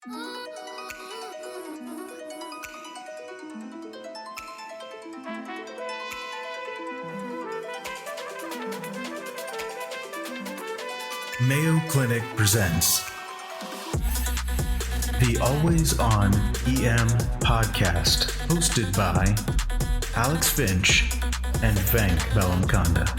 Mayo Clinic presents the Always On EM podcast, hosted by Alex Finch and Venk Bellamconda.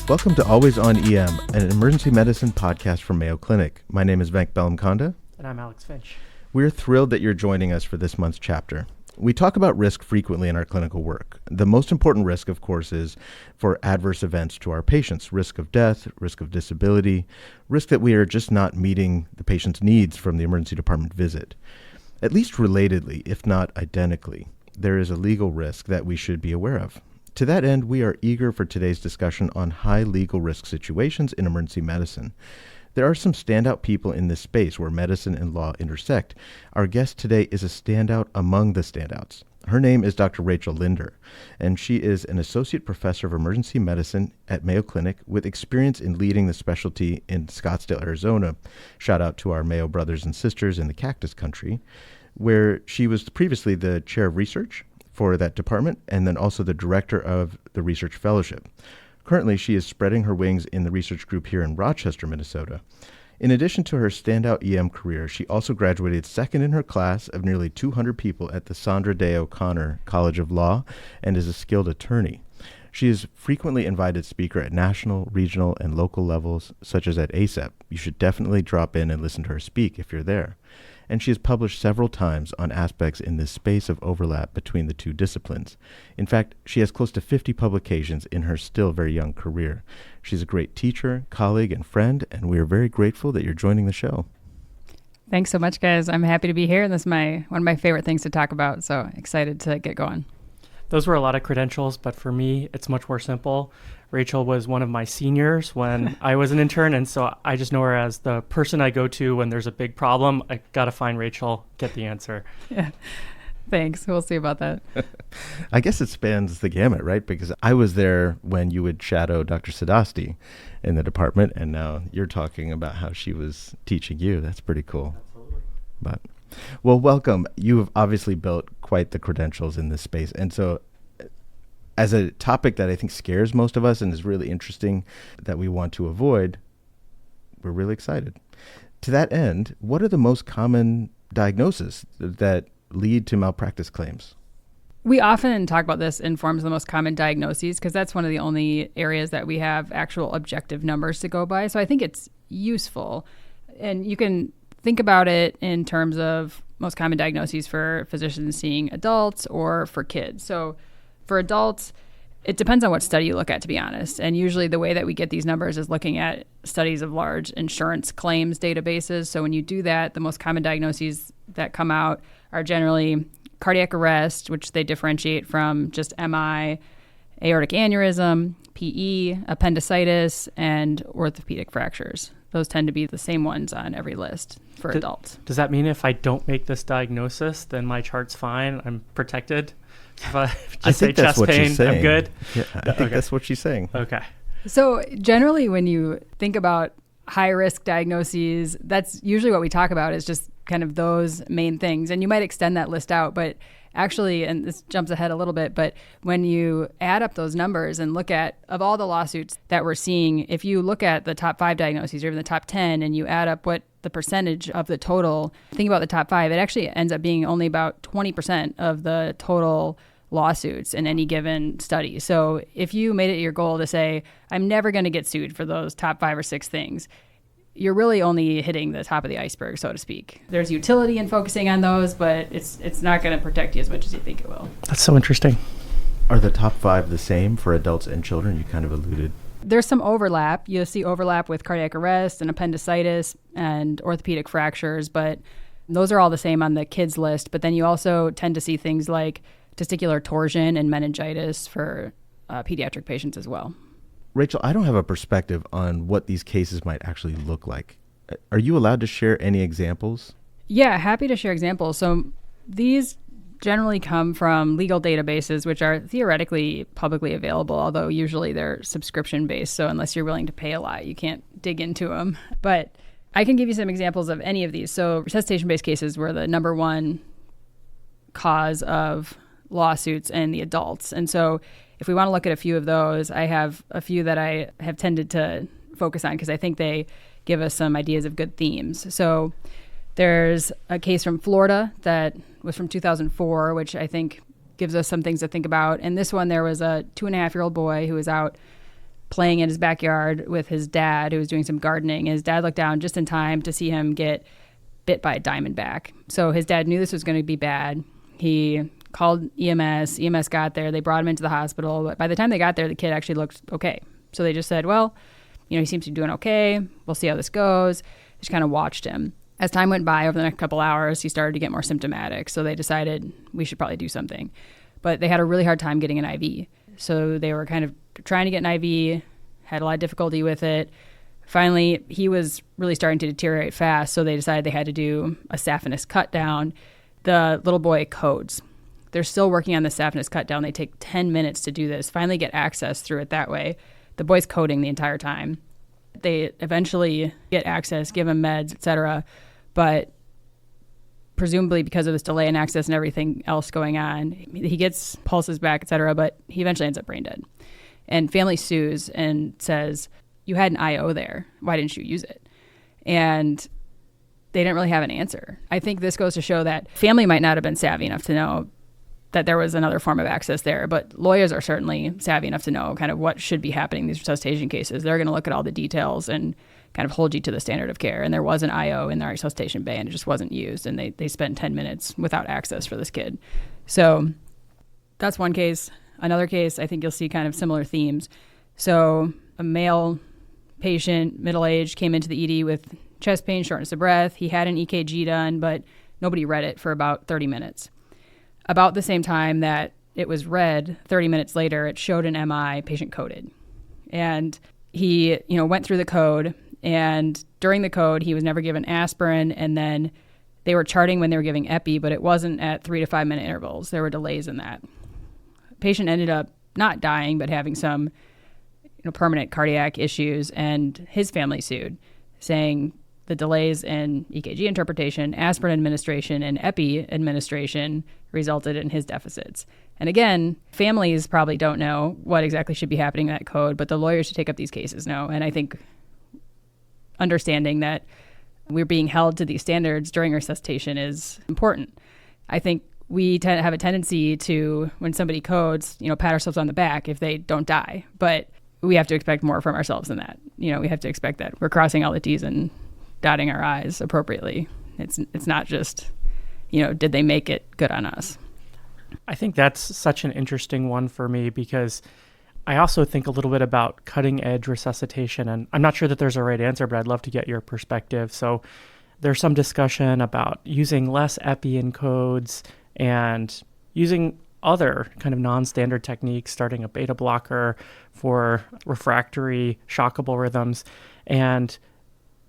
Welcome to Always On EM, an emergency medicine podcast from Mayo Clinic. My name is Venk Bellamconda. And I'm Alex Finch. We're thrilled that you're joining us for this month's chapter. We talk about risk frequently in our clinical work. The most important risk, of course, is for adverse events to our patients, risk of death, risk of disability, risk that we are just not meeting the patient's needs from the emergency department visit. At least relatedly, if not identically, there is a legal risk that we should be aware of. To that end, we are eager for today's discussion on high legal risk situations in emergency medicine. There are some standout people in this space where medicine and law intersect. Our guest today is a standout among the standouts. Her name is Dr. Rachel Lindor, and she is an associate professor of emergency medicine at Mayo Clinic with experience in leading the specialty in Scottsdale, Arizona. Shout out to our Mayo brothers and sisters in the Cactus Country, where she was previously the chair of research for that department and then also the director of the research fellowship. Currently, she is spreading her wings in the research group here in Rochester, Minnesota. In addition to her standout EM career, she also graduated second in her class of nearly 200 people at the Sandra Day O'Connor College of Law and is a skilled attorney. She is frequently invited speaker at national, regional, and local levels, such as at ASAP. You should definitely drop in and listen to her speak if you're there. And she has published several times on aspects in this space of overlap between the two disciplines. In fact, she has close to 50 publications in her still very young career. She's a great teacher, colleague, and friend, and we are very grateful that you're joining the show. Thanks so much, guys. I'm happy to be here. This is one of my favorite things to talk about, so excited to get going. Those were a lot of credentials, but for me, it's much more simple. Rachel was one of my seniors when I was an intern, and so I just know her as the person I go to when there's a big problem. I got to find Rachel, get the answer. Yeah. Thanks. We'll see about that. I guess it spans the gamut, right? Because I was there when you would shadow Dr. Sadosty in the department, and now you're talking about how she was teaching you. That's pretty cool. Absolutely. But, well, welcome. You have obviously built quite the credentials in this space. And so as a topic that I think scares most of us and is really interesting that we want to avoid, we're really excited. To that end, what are the most common diagnoses that lead to malpractice claims? We often talk about this in forms of the most common diagnoses because that's one of the only areas that we have actual objective numbers to go by. So I think it's useful. And you can think about it in terms of most common diagnoses for physicians seeing adults or for kids. So for adults, it depends on what study you look at, to be honest. And usually the way that we get these numbers is looking at studies of large insurance claims databases. So when you do that, the most common diagnoses that come out are generally cardiac arrest, which they differentiate from just MI, aortic aneurysm, PE, appendicitis, and orthopedic fractures. Those tend to be the same ones on every list for adults. Does that mean if I don't make this diagnosis, then my chart's fine? I'm protected? If I just say chest pain, I'm good? Yeah, I think that's what she's saying. Okay. So generally, when you think about high-risk diagnoses, that's usually what we talk about is just kind of those main things. And you might extend that list out, but actually, and this jumps ahead a little bit, but when you add up those numbers and look at, of all the lawsuits that we're seeing, if you look at the top 5 diagnoses or even the top 10 and you add up what the percentage of the total, think about the top 5, it actually ends up being only about 20% of the total lawsuits in any given study. So if you made it your goal to say, I'm never going to get sued for those top 5 or 6 things, you're really only hitting the top of the iceberg, so to speak. There's utility in focusing on those, but it's not going to protect you as much as you think it will. That's so interesting. Are the top 5 the same for adults and children? You kind of alluded. There's some overlap. You'll see overlap with cardiac arrest and appendicitis and orthopedic fractures, but those are all the same on the kids list. But then you also tend to see things like testicular torsion and meningitis for pediatric patients as well. Rachel, I don't have a perspective on what these cases might actually look like. Are you allowed to share any examples? Yeah, happy to share examples. So these generally come from legal databases, which are theoretically publicly available, although usually they're subscription-based. So unless you're willing to pay a lot, you can't dig into them. But I can give you some examples of any of these. So resuscitation-based cases were the number one cause of lawsuits in the adults. And so if we want to look at a few of those, I have a few that I have tended to focus on because I think they give us some ideas of good themes. So there's a case from Florida that was from 2004, which I think gives us some things to think about. And this one, there was a 2.5-year-old boy who was out playing in his backyard with his dad, who was doing some gardening. And his dad looked down just in time to see him get bit by a diamondback. So his dad knew this was going to be bad. He called EMS. EMS got there. They brought him into the hospital. But by the time they got there, the kid actually looked okay. So they just said, well, he seems to be doing okay. We'll see how this goes. Just kind of watched him. As time went by, over the next couple hours, he started to get more symptomatic. So they decided we should probably do something. But they had a really hard time getting an IV. So they were kind of trying to get an IV, had a lot of difficulty with it. Finally, he was really starting to deteriorate fast. So they decided they had to do a saphenous cut down. The little boy codes. They're still working on the saphenous cut down. They take 10 minutes to do this, finally get access through it that way. The boy's coding the entire time. They eventually get access, give him meds, etc. But presumably because of this delay in access and everything else going on, he gets pulses back, etc. But he eventually ends up brain dead. And family sues and says, you had an IO there. Why didn't you use it? And they didn't really have an answer. I think this goes to show that family might not have been savvy enough to know that there was another form of access there, but lawyers are certainly savvy enough to know kind of what should be happening in these resuscitation cases. They're going to look at all the details and kind of hold you to the standard of care. And there was an IO in the resuscitation bay and it just wasn't used. And they spent 10 minutes without access for this kid. So that's one case. Another case, I think you'll see kind of similar themes. So a male patient, middle-aged, came into the ED with chest pain, shortness of breath. He had an EKG done, but nobody read it for about 30 minutes. About the same time that it was read, 30 minutes later, it showed an MI, patient coded. And he, went through the code, and during the code, he was never given aspirin, and then they were charting when they were giving epi, but it wasn't at 3 to 5 minute intervals. There were delays in that. Patient ended up not dying, but having some permanent cardiac issues, and his family sued, saying the delays in EKG interpretation, aspirin administration, and epi administration resulted in his deficits. And again, families probably don't know what exactly should be happening in that code, but the lawyers who take up these cases know. And I think understanding that we're being held to these standards during resuscitation is important. I think we have a tendency to, when somebody codes, pat ourselves on the back if they don't die. But we have to expect more from ourselves than that. We have to expect that we're crossing all the T's and dotting our I's appropriately. It's not just, did they make it good on us? I think that's such an interesting one for me because I also think a little bit about cutting edge resuscitation, and I'm not sure that there's a right answer, but I'd love to get your perspective. So there's some discussion about using less epi in codes and using other kind of non-standard techniques, starting a beta blocker for refractory shockable rhythms. And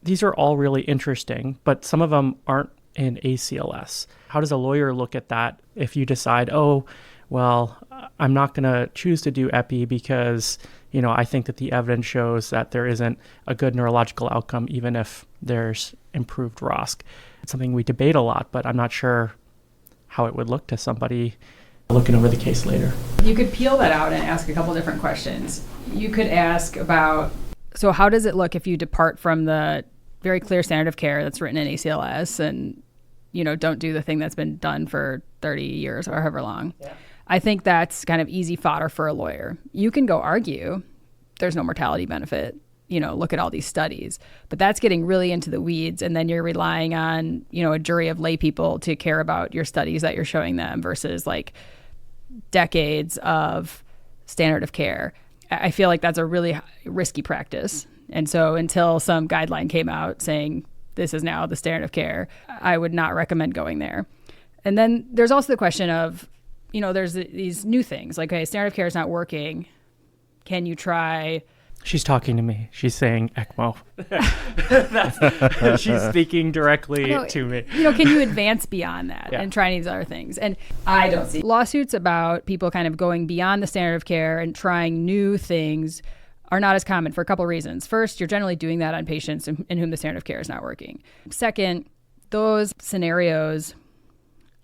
these are all really interesting, but some of them aren't in ACLS. How does a lawyer look at that if you decide, oh, well, I'm not going to choose to do epi because, I think that the evidence shows that there isn't a good neurological outcome, even if there's improved ROSC. It's something we debate a lot, but I'm not sure how it would look to somebody looking over the case later. You could peel that out and ask a couple different questions. You could ask about, so how does it look if you depart from the very clear standard of care that's written in ACLS and, don't do the thing that's been done for 30 years or however long? Yeah. I think that's kind of easy fodder for a lawyer. You can go argue there's no mortality benefit, look at all these studies, but that's getting really into the weeds. And then you're relying on, a jury of lay people to care about your studies that you're showing them versus like decades of standard of care. I feel like that's a really risky practice. And so until some guideline came out saying this is now the standard of care, I would not recommend going there. And then there's also the question of, there's these new things like, okay, standard of care is not working. Can you try? She's talking to me. She's saying ECMO. She's speaking directly to me. Can you advance beyond that and try these other things? And I don't see lawsuits about people kind of going beyond the standard of care and trying new things are not as common for a couple reasons. First, you're generally doing that on patients in whom the standard of care is not working. Second, those scenarios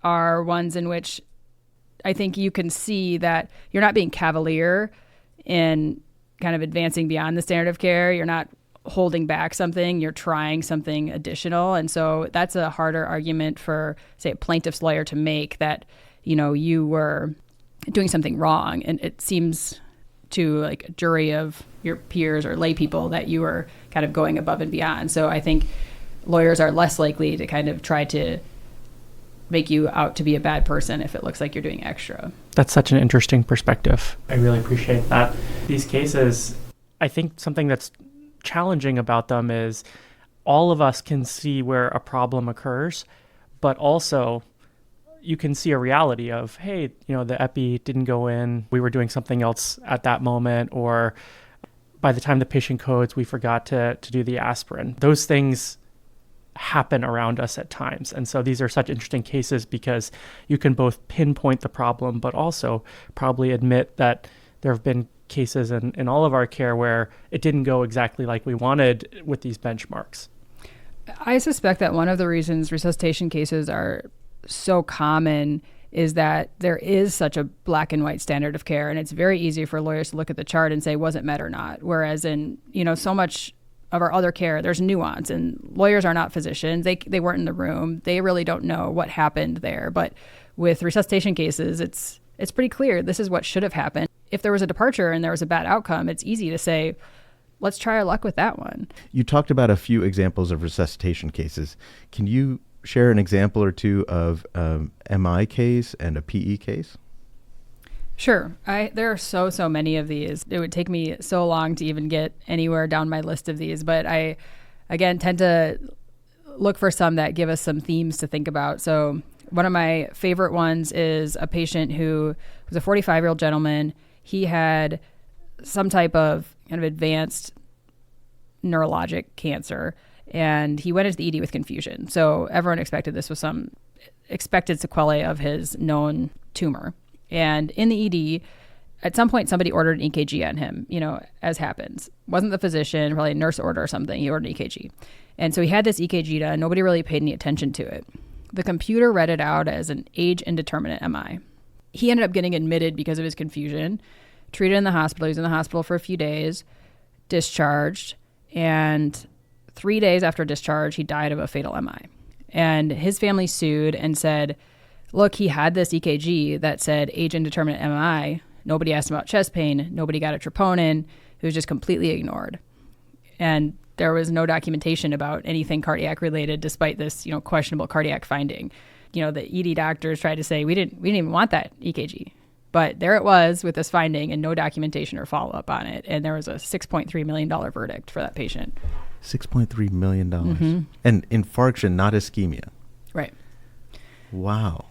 are ones in which I think you can see that you're not being cavalier in kind of advancing beyond the standard of care. You're not holding back something, you're trying something additional. And so that's a harder argument for, say, a plaintiff's lawyer to make, that, you were doing something wrong. And it seems to like a jury of your peers or lay people that you were kind of going above and beyond. So I think lawyers are less likely to kind of try to make you out to be a bad person if it looks like you're doing extra. That's such an interesting perspective. I really appreciate that. These cases, I think something that's challenging about them is all of us can see where a problem occurs, but also you can see a reality of, hey, the epi didn't go in, we were doing something else at that moment, or by the time the patient codes, we forgot to do the aspirin. Those things happen around us at times. And so these are such interesting cases because you can both pinpoint the problem, but also probably admit that there have been cases in all of our care where it didn't go exactly like we wanted with these benchmarks. I suspect that one of the reasons resuscitation cases are so common is that there is such a black and white standard of care, and it's very easy for lawyers to look at the chart and say, was it met or not? Whereas in, so much of our other care, there's nuance, and lawyers are not physicians. They weren't in the room. They really don't know what happened there. But with resuscitation cases, it's pretty clear this is what should have happened. If there was a departure and there was a bad outcome, it's easy to say, let's try our luck with that one. You talked about a few examples of resuscitation cases. Can you share an example or two of MI case and a PE case? Sure. There are so many of these. It would take me so long to even get anywhere down my list of these, but I, again, tend to look for some that give us some themes to think about. So one of my favorite ones is a patient who was a 45-year-old gentleman. He had some type of kind of advanced neurologic cancer, and he went into the ED with confusion. So everyone expected this was some expected sequelae of his known tumor. And in the ED, at some point, somebody ordered an EKG on him, as happens. Wasn't the physician, probably a nurse order or something. He ordered an EKG. And so he had this EKG done. Nobody really paid any attention to it. The computer read it out as an age indeterminate MI. He ended up getting admitted because of his confusion, treated in the hospital. He was in the hospital for a few days, discharged, and 3 days after discharge, he died of a fatal MI. And his family sued and said, look, he had this EKG that said age indeterminate MI. Nobody asked him about chest pain. Nobody got a troponin. It was just completely ignored. And there was no documentation about anything cardiac related, despite this, questionable cardiac finding. The ED doctors tried to say, we didn't even want that EKG. But there it was with this finding and no documentation or follow-up on it. And there was a $6.3 million verdict for that patient. $6.3 million. Mm-hmm. And infarction, not ischemia. Right. Wow.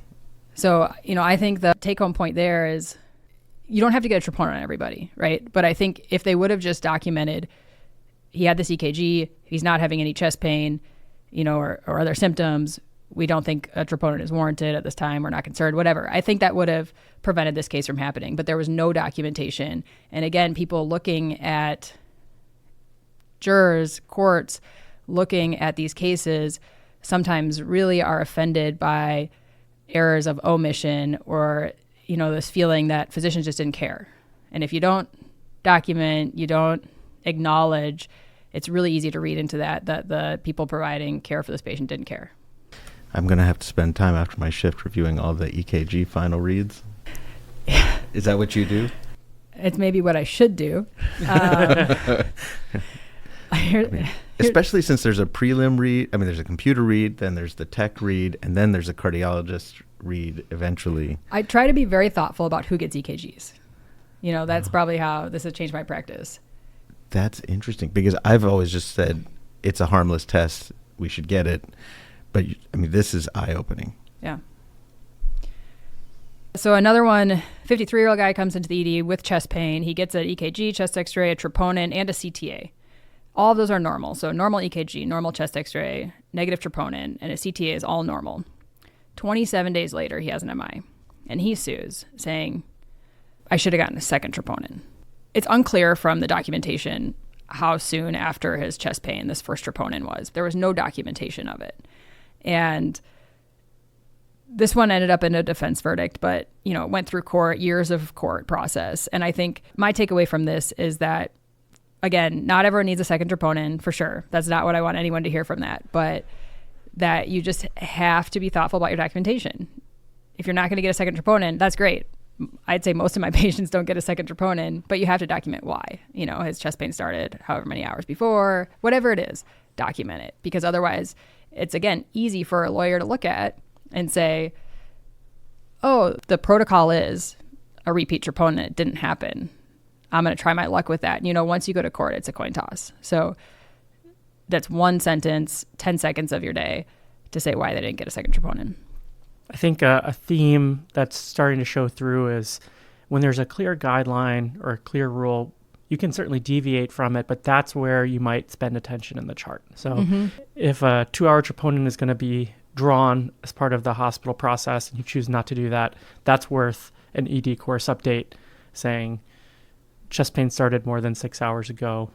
So, I think the take-home point there is you don't have to get a troponin on everybody, right? But I think if they would have just documented he had this EKG, he's not having any chest pain, or other symptoms, we don't think a troponin is warranted at this time, we're not concerned, whatever. I think that would have prevented this case from happening, but there was no documentation. And again, people looking at jurors, courts, looking at these cases sometimes really are offended by errors of omission or, this feeling that physicians just didn't care. And if you don't document, you don't acknowledge, it's really easy to read into that the people providing care for this patient didn't care. I'm going to have to spend time after my shift reviewing all the EKG final reads. Is that what you do? It's maybe what I should do. Especially since there's a prelim read. There's a computer read, then there's the tech read, and then there's a cardiologist read eventually. I try to be very thoughtful about who gets EKGs. That's probably how this has changed my practice. That's interesting because I've always just said it's a harmless test. We should get it. But this is eye-opening. Yeah. So another one, 53-year-old guy comes into the ED with chest pain. He gets an EKG, chest x-ray, a troponin, and a CTA. All of those are normal. So normal EKG, normal chest x-ray, negative troponin, and a CTA is all normal. 27 days later, he has an MI. And he sues, saying, I should have gotten a second troponin. it's unclear from the documentation how soon after his chest pain this first troponin was. There was no documentation of it. And this one ended up in a defense verdict, but, you know, it went through court, years of court process. And I think my takeaway from this is that, again, not everyone needs a second troponin, for sure. That's not what I want anyone to hear from that. But that you just have to be thoughtful about your documentation. If you're not going to get a second troponin, that's great. I'd say most of my patients don't get a second troponin, but you have to document why. You know, his chest pain started however many hours before, whatever it is, document it. Because otherwise, it's, again, easy for a lawyer to look at and say, oh, the protocol is a repeat troponin. It didn't happen. I'm going to try my luck with that. You know, once you go to court, it's a coin toss. So that's one sentence, 10 seconds of your day to say why they didn't get a second troponin. I think a theme that's starting to show through is when there's a clear guideline or a clear rule, you can certainly deviate from it, but that's where you might spend attention in the chart. So if a 2-hour troponin is going to be drawn as part of the hospital process and you choose not to do that, that's worth an ED course update saying chest pain started more than 6 hours ago,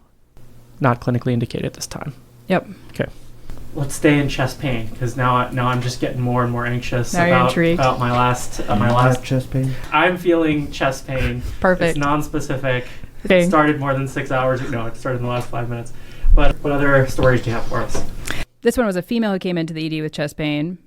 not clinically indicated this time. Yep. Okay. Let's stay in chest pain because now I'm just getting more and more anxious about my last chest pain. I'm feeling chest pain. Perfect. It's non-specific. Okay. It started more than 6 hours. No, it started in the last 5 minutes. But what other stories do you have for us? This one was a female who came into the ED with chest pain.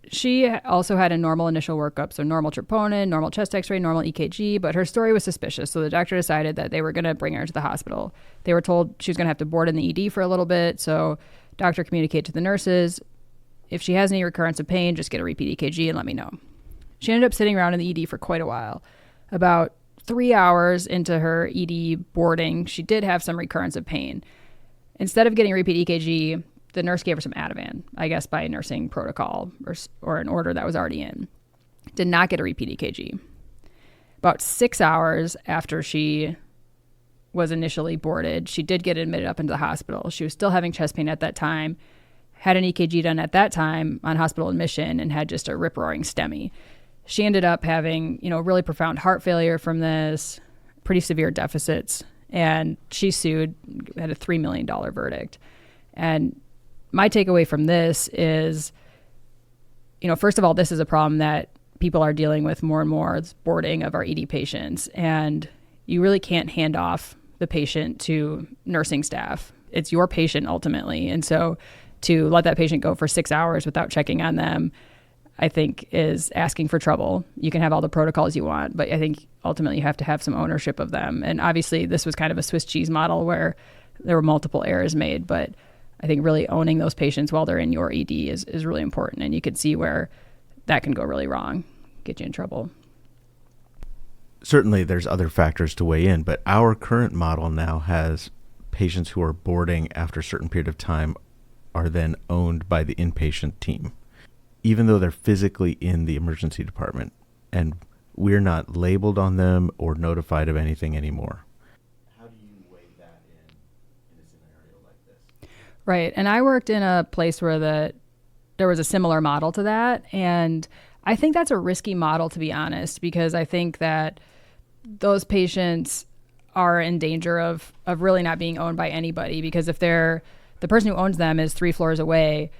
She also had a normal initial workup, so normal troponin, normal chest x-ray, normal EKG, but her story was suspicious, so the doctor decided that they were going to bring her to the hospital. They were told she was going to have to board in the ED for a little bit, so doctor communicated to the nurses, if she has any recurrence of pain, just get a repeat EKG and let me know. She ended up sitting around in the ED for quite a while. About 3 hours into her ED boarding, she did have some recurrence of pain. Instead of getting a repeat EKG, the nurse gave her some Ativan, I guess by nursing protocol or an order that was already in. Did not get a repeat EKG. About 6 hours after she was initially boarded, she did get admitted up into the hospital. She was still having chest pain at that time, had an EKG done at that time on hospital admission, and had just a rip-roaring STEMI. She ended up having, really profound heart failure from this, pretty severe deficits, and she sued, had a $3 million verdict. And my takeaway from this is, first of all, this is a problem that people are dealing with more and more. It's boarding of our ED patients, and you really can't hand off the patient to nursing staff. It's your patient ultimately. And so to let that patient go for 6 hours without checking on them, I think is asking for trouble. You can have all the protocols you want, but I think ultimately you have to have some ownership of them. And obviously this was kind of a Swiss cheese model where there were multiple errors made, but I think really owning those patients while they're in your ED is really important. And you could see where that can go really wrong, get you in trouble. Certainly there's other factors to weigh in, but our current model now has patients who are boarding after a certain period of time are then owned by the inpatient team, even though they're physically in the emergency department, and we're not labeled on them or notified of anything anymore. How do you weigh that in a scenario like this? Right. And I worked in a place where there was a similar model to that, and I think that's a risky model, to be honest, because I think that those patients are in danger of really not being owned by anybody, because if the person who owns them is 3 floors away,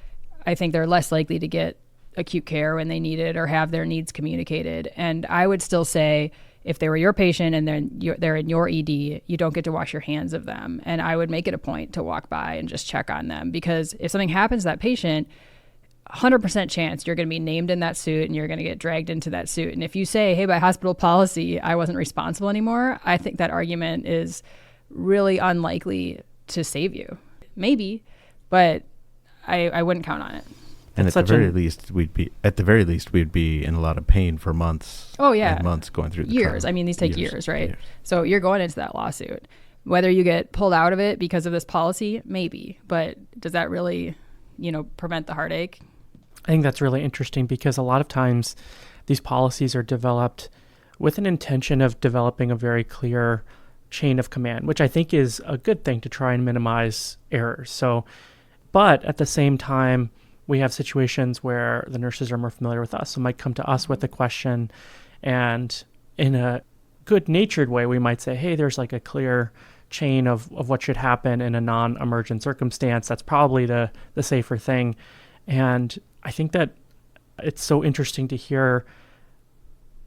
I think they're less likely to get acute care when they need it or have their needs communicated. And I would still say if they were your patient and they're in your ED, you don't get to wash your hands of them. And I would make it a point to walk by and just check on them, because if something happens to that patient, 100% chance you're going to be named in that suit and you're going to get dragged into that suit. And if you say, hey, by hospital policy, I wasn't responsible anymore, I think that argument is really unlikely to save you. Maybe, but I wouldn't count on it. And at the very least, we'd be in a lot of pain for months. Oh yeah, and months going through the years. trial. I mean, these take years, right? So you're going into that lawsuit. Whether you get pulled out of it because of this policy, maybe, but does that really, prevent the heartache? I think that's really interesting because a lot of times these policies are developed with an intention of developing a very clear chain of command, which I think is a good thing to try and minimize errors. So, but at the same time, we have situations where the nurses are more familiar with us, so might come to us with a question, and in a good-natured way, we might say, hey, there's like a clear chain of what should happen in a non-emergent circumstance. That's probably the safer thing. And I think that it's so interesting to hear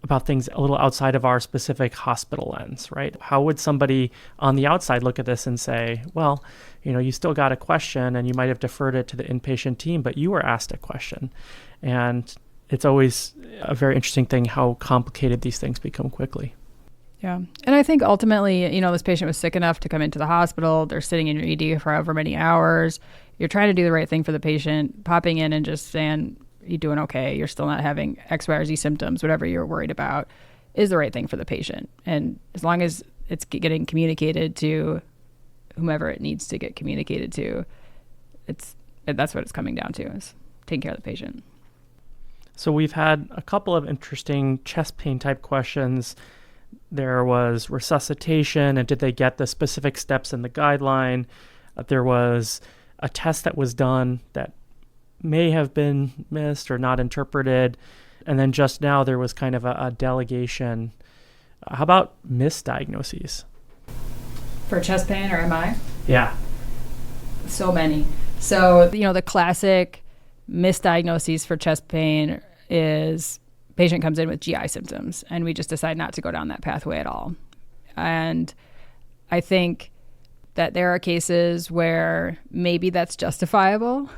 about things a little outside of our specific hospital lens, right? How would somebody on the outside look at this and say, well, you still got a question and you might have deferred it to the inpatient team, but you were asked a question. And it's always a very interesting thing how complicated these things become quickly. Yeah. And I think ultimately, this patient was sick enough to come into the hospital. They're sitting in your ED for however many hours. You're trying to do the right thing for the patient, popping in and just saying, you're doing okay, you're still not having X, Y, or Z symptoms, whatever you're worried about, is the right thing for the patient. And as long as it's getting communicated to whomever it needs to get communicated to, that's what it's coming down to, is taking care of the patient. So we've had a couple of interesting chest pain type questions. There was resuscitation, and did they get the specific steps in the guideline? There was a test that was done that may have been missed or not interpreted. And then just now there was kind of a delegation. How about misdiagnoses? For chest pain or MI? Yeah. So many. So, the classic misdiagnoses for chest pain is patient comes in with GI symptoms and we just decide not to go down that pathway at all. And I think that there are cases where maybe that's justifiable,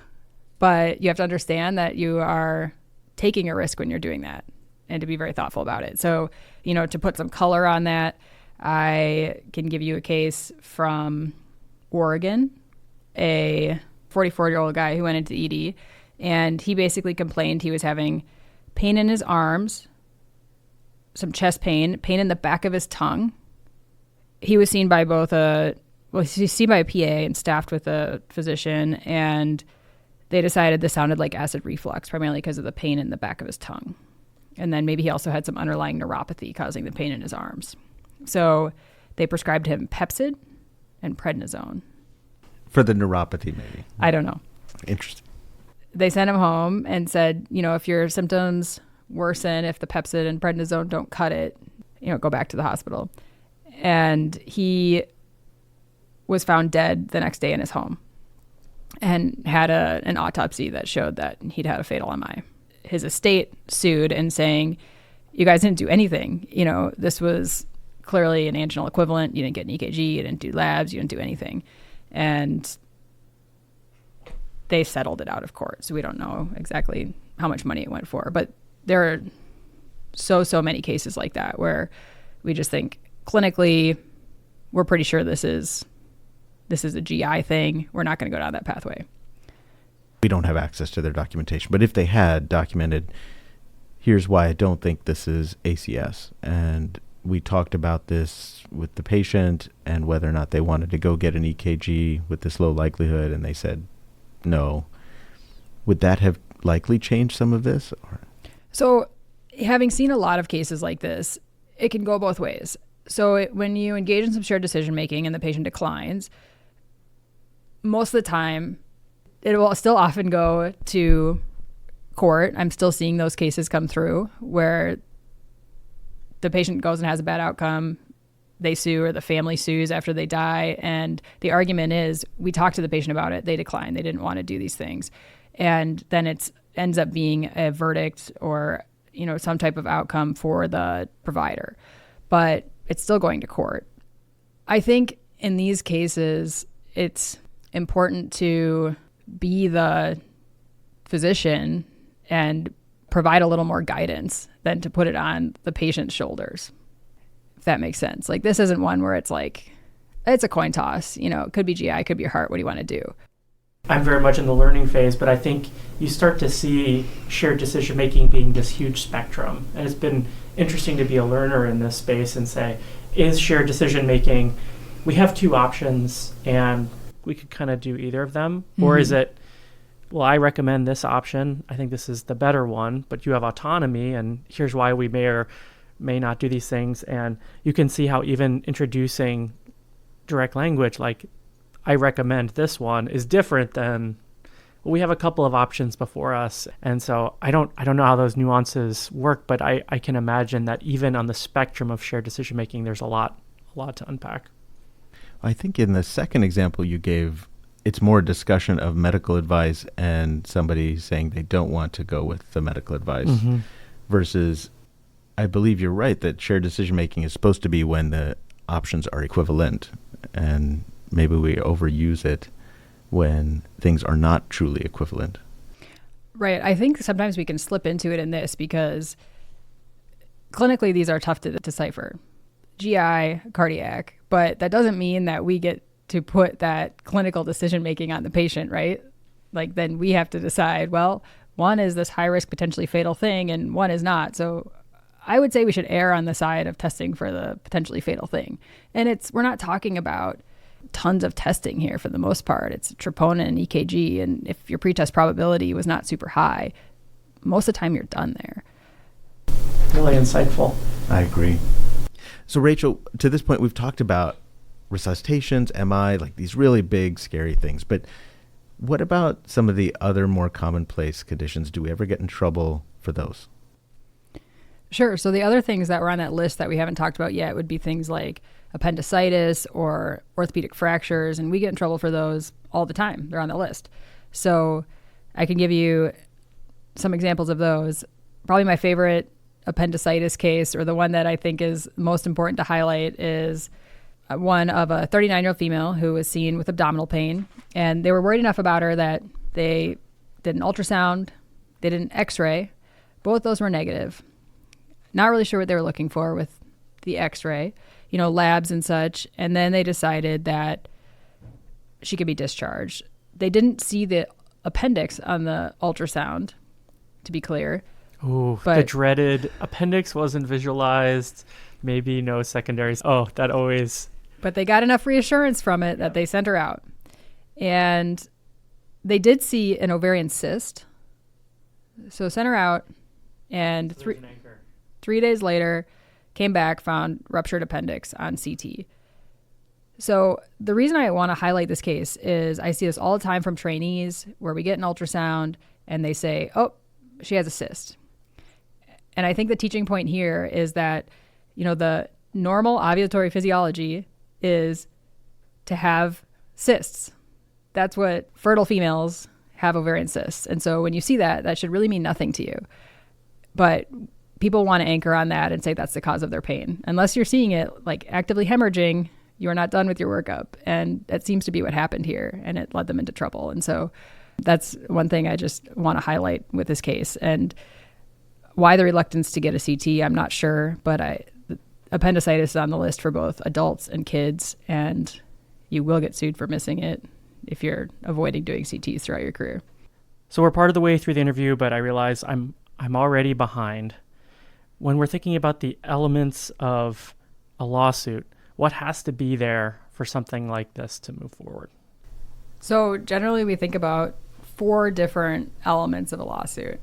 but you have to understand that you are taking a risk when you're doing that and to be very thoughtful about it. So, to put some color on that, I can give you a case from Oregon, a 44-year-old guy who went into ED, and he basically complained he was having pain in his arms, some chest pain in the back of his tongue. He was seen by he's seen by a PA and staffed with a physician, and they decided this sounded like acid reflux, primarily because of the pain in the back of his tongue. And then maybe he also had some underlying neuropathy causing the pain in his arms. So they prescribed him Pepsid and prednisone. For the neuropathy, maybe. I don't know. Interesting. They sent him home and said, if your symptoms worsen, if the Pepsid and prednisone don't cut it, go back to the hospital. And he was found dead the next day in his home and had an autopsy that showed that he'd had a fatal MI. His estate sued and saying, you guys didn't do anything. This was clearly an anginal equivalent. You didn't get an EKG, you didn't do labs, you didn't do anything. And they settled it out of court. So we don't know exactly how much money it went for. But there are so many cases like that where we just think clinically, we're pretty sure this is a GI thing. We're not going to go down that pathway. We don't have access to their documentation, but if they had documented, here's why I don't think this is ACS. And we talked about this with the patient and whether or not they wanted to go get an EKG with this low likelihood, and they said no. Would that have likely changed some of this? So having seen a lot of cases like this, it can go both ways. So when you engage in some shared decision making and the patient declines, most of the time, it will still often go to court. I'm still seeing those cases come through where the patient goes and has a bad outcome, they sue, or the family sues after they die. And the argument is, we talked to the patient about it, they declined, they didn't want to do these things. And then it ends up being a verdict or, some type of outcome for the provider. But it's still going to court. I think in these cases, it's important to be the physician and provide a little more guidance than to put it on the patient's shoulders, if that makes sense. Like, this isn't one where it's like, it's a coin toss. It could be GI, it could be your heart. What do you want to do? I'm very much in the learning phase, but I think you start to see shared decision making being this huge spectrum. And it's been interesting to be a learner in this space and say, is shared decision making, we have two options and we could kind of do either of them? Mm-hmm. Or is it, well, I recommend this option, I think this is the better one, but you have autonomy and here's why we may or may not do these things. And you can see how even introducing direct language like I recommend this one is different than we have a couple of options before us. And so I don't know how those nuances work, but I can imagine that even on the spectrum of shared decision making, there's a lot to unpack. I think in the second example you gave, it's more a discussion of medical advice and somebody saying they don't want to go with the medical advice versus, I believe you're right, that shared decision making is supposed to be when the options are equivalent, and maybe we overuse it when things are not truly equivalent. Right. I think sometimes we can slip into it in this because clinically these are tough to decipher. GI, cardiac, but that doesn't mean that we get to put that clinical decision making on the patient, right? Like then we have to decide, well, one is this high risk, potentially fatal thing, and one is not. So I would say we should err on the side of testing for the potentially fatal thing. And we're not talking about tons of testing here for the most part. It's troponin and EKG, and if your pretest probability was not super high, most of the time you're done there. Really insightful. I agree. So Rachel, to this point, we've talked about resuscitations, MI, like these really big, scary things. But what about some of the other more commonplace conditions? Do we ever get in trouble for those? Sure. So the other things that were on that list that we haven't talked about yet would be things like appendicitis or orthopedic fractures, and we get in trouble for those all the time. They're on the list. So I can give you some examples of those. Probably my favorite appendicitis case, or the one that I think is most important to highlight, is one of a 39-year-old female who was seen with abdominal pain, and they were worried enough about her that they did an ultrasound, they did an x-ray. Both those were negative. Not really sure what they were looking for with the x-ray, labs and such, and then they decided that she could be discharged. They didn't see the appendix on the ultrasound, to be clear. Ooh, the dreaded appendix wasn't visualized, maybe no secondaries. Oh, that always... But they got enough reassurance from it that they sent her out. And they did see an ovarian cyst. So sent her out, and 3 days later, came back, found ruptured appendix on CT. So the reason I want to highlight this case is I see this all the time from trainees where we get an ultrasound and they say, oh, she has a cyst. And I think the teaching point here is that, the normal ovulatory physiology is to have cysts. That's what fertile females have, ovarian cysts. And so when you see that, that should really mean nothing to you. But people want to anchor on that and say that's the cause of their pain. Unless you're seeing it like actively hemorrhaging, you're not done with your workup. And that seems to be what happened here, and it led them into trouble. And so that's one thing I just want to highlight with this case. And why the reluctance to get a CT, I'm not sure, but appendicitis is on the list for both adults and kids, and you will get sued for missing it if you're avoiding doing CTs throughout your career. So we're part of the way through the interview, but I realize I'm already behind. When we're thinking about the elements of a lawsuit, what has to be there for something like this to move forward? So generally we think about 4 different elements of a lawsuit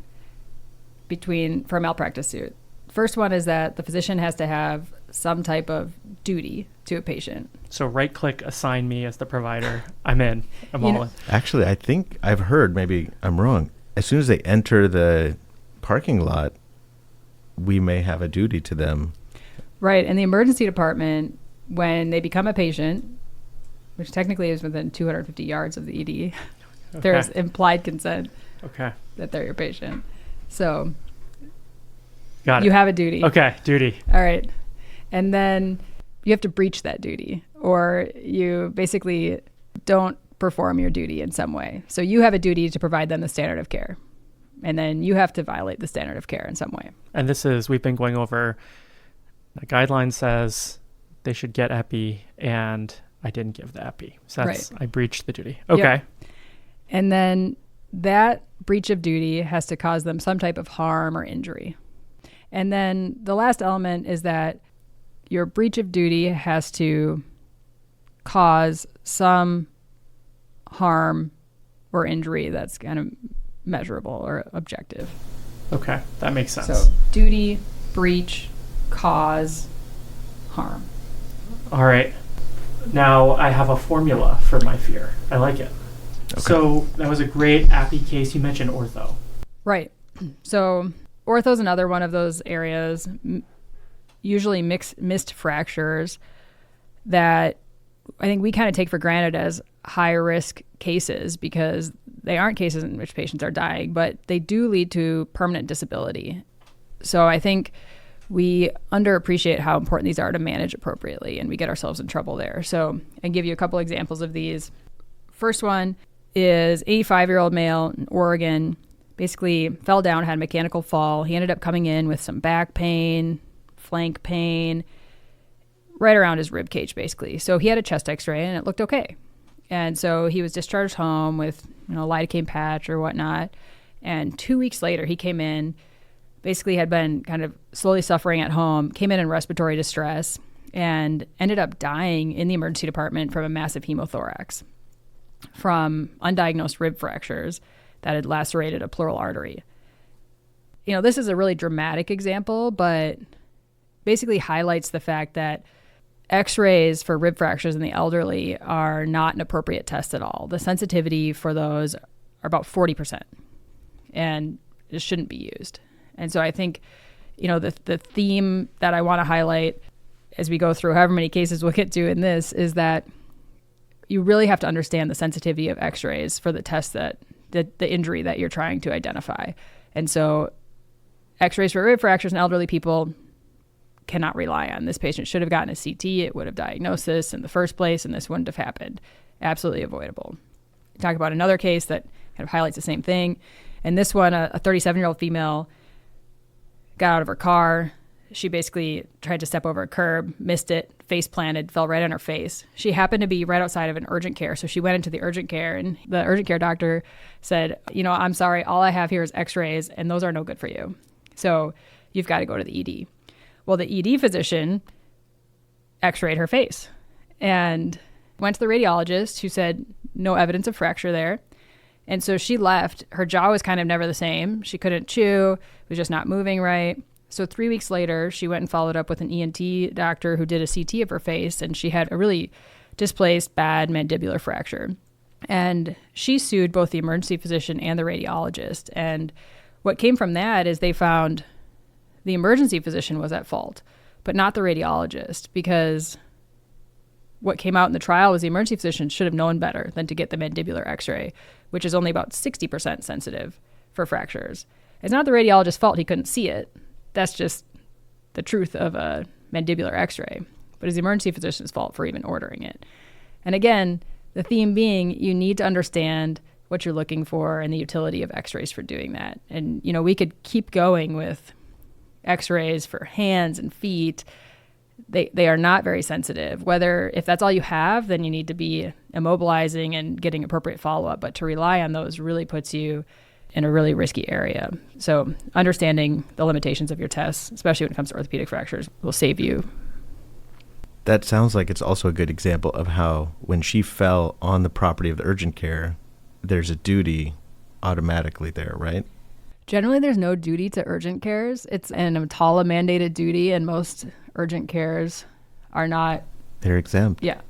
for a malpractice suit. First one is that the physician has to have some type of duty to a patient. So right-click, assign me as the provider. I'm in. I'm all in. Actually, I think I've heard, maybe I'm wrong, as soon as they enter the parking lot, we may have a duty to them. Right. In the emergency department, when they become a patient, which technically is within 250 yards of the ED, there's implied consent that they're your patient. So got it. You have a duty. Okay, duty. All right. And then you have to breach that duty, or you basically don't perform your duty in some way. So you have a duty to provide them the standard of care, and then you have to violate the standard of care in some way. And we've been going over, the guideline says they should get epi, and I didn't give the epi. So I breached the duty. Okay. Yep. And then that breach of duty has to cause them some type of harm or injury. And then the last element is that your breach of duty has to cause some harm or injury that's kind of measurable or objective. Okay, that makes sense. So duty, breach, cause, harm. All right. Now I have a formula for my fear. I like it. So that was a great API case. You mentioned ortho. Right. So ortho is another one of those areas, usually missed fractures that I think we kind of take for granted as high risk cases because they aren't cases in which patients are dying, but they do lead to permanent disability. So I think we underappreciate how important these are to manage appropriately, and we get ourselves in trouble there. So I can give you a couple examples of these. First one is 85-year-old male in Oregon, basically fell down, had a mechanical fall. He ended up coming in with some back pain, flank pain, right around his rib cage, basically. So he had a chest x-ray and it looked okay. And so he was discharged home with, lidocaine patch or whatnot. And 2 weeks later, he came in, basically had been kind of slowly suffering at home, came in respiratory distress, and ended up dying in the emergency department from a massive hemothorax from undiagnosed rib fractures that had lacerated a pleural artery. This is a really dramatic example, but basically highlights the fact that X-rays for rib fractures in the elderly are not an appropriate test at all. The sensitivity for those are about 40%, and it shouldn't be used. And so I think, the theme that I want to highlight as we go through however many cases we'll get to in this is that you really have to understand the sensitivity of X-rays for the test that the injury that you're trying to identify. And so X-rays for rib fractures in elderly people cannot rely on. This patient should have gotten a CT. It would have diagnosed this in the first place, and this wouldn't have happened. Absolutely avoidable. Talk about another case that kind of highlights the same thing. And this one, a 37-year-old female got out of her car. She basically tried to step over a curb, missed it, face planted, fell right on her face. She happened to be right outside of an urgent care. So she went into the urgent care, and the urgent care doctor said, I'm sorry, all I have here is x-rays, and those are no good for you. So you've got to go to the ED. Well, the ED physician x-rayed her face and went to the radiologist, who said no evidence of fracture there. And so she left. Her jaw was kind of never the same. She couldn't chew, was just not moving right. So 3 weeks later, she went and followed up with an ENT doctor who did a CT of her face, and she had a really displaced bad mandibular fracture. And she sued both the emergency physician and the radiologist. And what came from that is they found the emergency physician was at fault, but not the radiologist, because what came out in the trial was the emergency physician should have known better than to get the mandibular x-ray, which is only about 60% sensitive for fractures. It's not the radiologist's fault he couldn't see it. That's just the truth of a mandibular x-ray. But it's the emergency physician's fault for even ordering it. And again, the theme being you need to understand what you're looking for and the utility of x-rays for doing that. And, we could keep going with x-rays for hands and feet. They are not very sensitive. If that's all you have, then you need to be immobilizing and getting appropriate follow-up. But to rely on those really puts you in a really risky area. So understanding the limitations of your tests, especially when it comes to orthopedic fractures, will save you. That sounds like it's also a good example of how when she fell on the property of the urgent care, there's a duty automatically there, right? Generally, there's no duty to urgent cares. It's an EMTALA mandated duty, and most urgent cares are not. They're exempt. Yeah.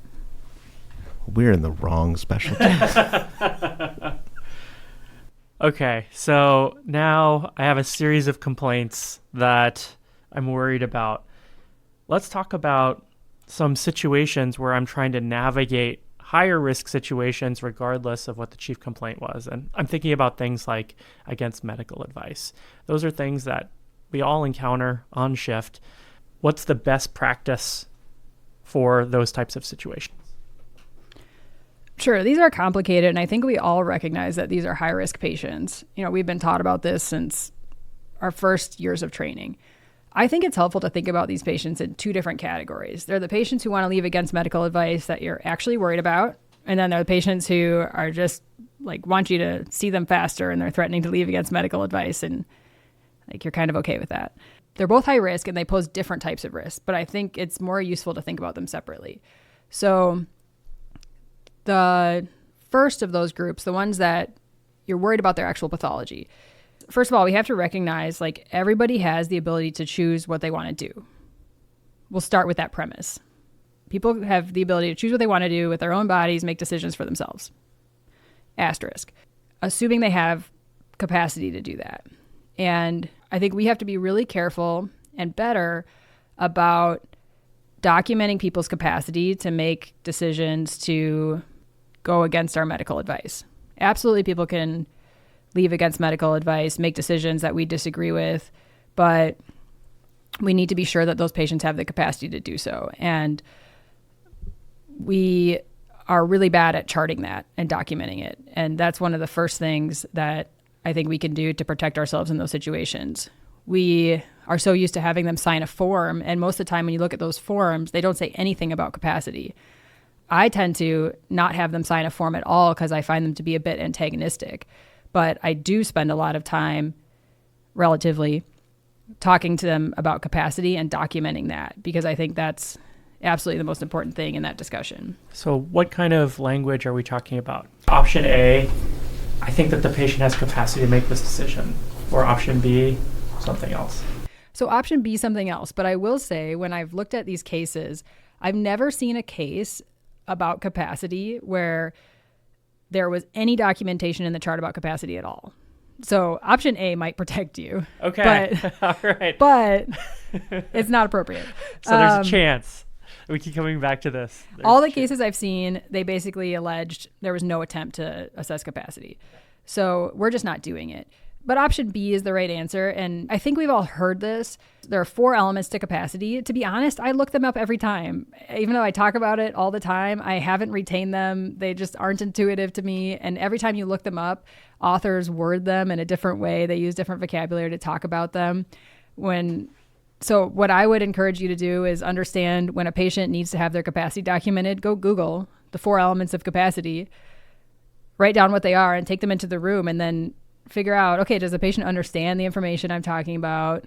We're in the wrong specialty. Okay, so now I have a series of complaints that I'm worried about. Let's talk about some situations where I'm trying to navigate higher risk situations regardless of what the chief complaint was. And I'm thinking about things like against medical advice. Those are things that we all encounter on shift. What's the best practice for those types of situations? Sure, these are complicated, and I think we all recognize that these are high-risk patients. We've been taught about this since our first years of training. I think it's helpful to think about these patients in two different categories. They're the patients who want to leave against medical advice that you're actually worried about, and then there are the patients who are just want you to see them faster, and they're threatening to leave against medical advice, and you're kind of okay with that. They're both high risk, and they pose different types of risks, but I think it's more useful to think about them separately. So the first of those groups, the ones that you're worried about their actual pathology. First of all, we have to recognize everybody has the ability to choose what they want to do. We'll start with that premise. People have the ability to choose what they want to do with their own bodies, make decisions for themselves. asterisk, assuming they have capacity to do that. And I think we have to be really careful and better about documenting people's capacity to make decisions to go against our medical advice. Absolutely, people can leave against medical advice, make decisions that we disagree with, but we need to be sure that those patients have the capacity to do so. And we are really bad at charting that and documenting it. And that's one of the first things that I think we can do to protect ourselves in those situations. We are so used to having them sign a form, and most of the time when you look at those forms, they don't say anything about capacity. I tend to not have them sign a form at all because I find them to be a bit antagonistic. But I do spend a lot of time, relatively, talking to them about capacity and documenting that, because I think that's absolutely the most important thing in that discussion. So what kind of language are we talking about? Option A, I think that the patient has capacity to make this decision. Or option B, something else. So option B, something else. But I will say, when I've looked at these cases, I've never seen a case about capacity where there was any documentation in the chart about capacity at all. So option A might protect you. Okay. All right. But it's not appropriate. So there's a chance. We keep coming back to this. All the cases I've seen, they basically alleged there was no attempt to assess capacity. So we're just not doing it. But option B is the right answer. And I think we've all heard this. There are 4 elements to capacity. To be honest, I look them up every time. Even though I talk about it all the time, I haven't retained them. They just aren't intuitive to me. And every time you look them up, authors word them in a different way. They use different vocabulary to talk about them. So what I would encourage you to do is understand when a patient needs to have their capacity documented, go Google the 4 elements of capacity, write down what they are, and take them into the room, and then figure out, okay, does the patient understand the information I'm talking about?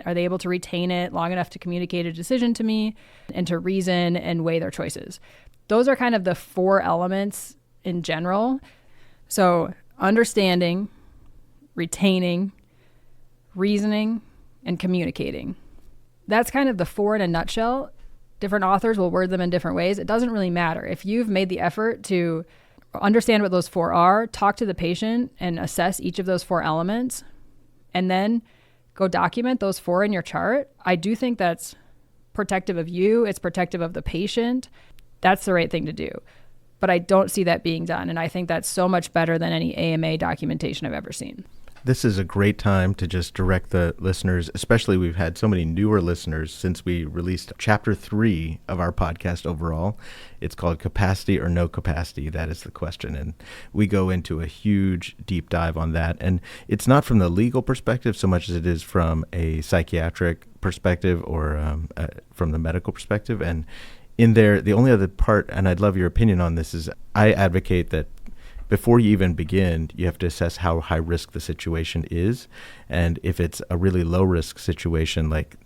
Are they able to retain it long enough to communicate a decision to me and to reason and weigh their choices? Those are kind of the 4 elements in general. So understanding, retaining, reasoning, and communicating. That's kind of the 4 in a nutshell. Different authors will word them in different ways. It doesn't really matter. If you've made the effort to understand what those 4 are, talk to the patient and assess each of those 4 elements, and then go document those 4 in your chart, I do think that's protective of you. It's protective of the patient. That's the right thing to do. But I don't see that being done. And I think that's so much better than any AMA documentation I've ever seen. This is a great time to just direct the listeners, especially we've had so many newer listeners since we released chapter 3 of our podcast overall. It's called Capacity or No Capacity. That is the question. And we go into a huge deep dive on that. And it's not from the legal perspective so much as it is from a psychiatric perspective or from the medical perspective. And in there, the only other part, and I'd love your opinion on this, is I advocate that before you even begin, you have to assess how high risk the situation is. And if it's a really low risk situation, like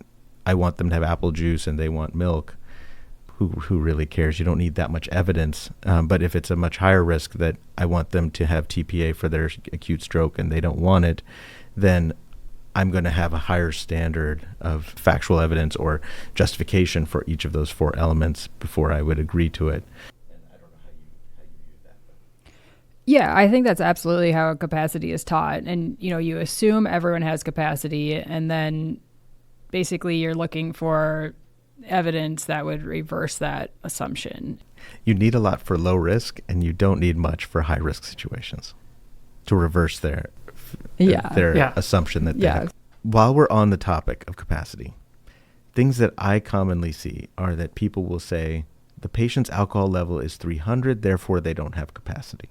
I want them to have apple juice and they want milk, who really cares? You don't need that much evidence. But if it's a much higher risk that I want them to have TPA for their acute stroke and they don't want it, then I'm going to have a higher standard of factual evidence or justification for each of those 4 elements before I would agree to it. Yeah, I think that's absolutely how capacity is taught. And, you assume everyone has capacity, and then basically you're looking for evidence that would reverse that assumption. You need a lot for low risk, and you don't need much for high risk situations to reverse their assumption that they have. While we're on the topic of capacity, things that I commonly see are that people will say, the patient's alcohol level is 300, therefore they don't have capacity.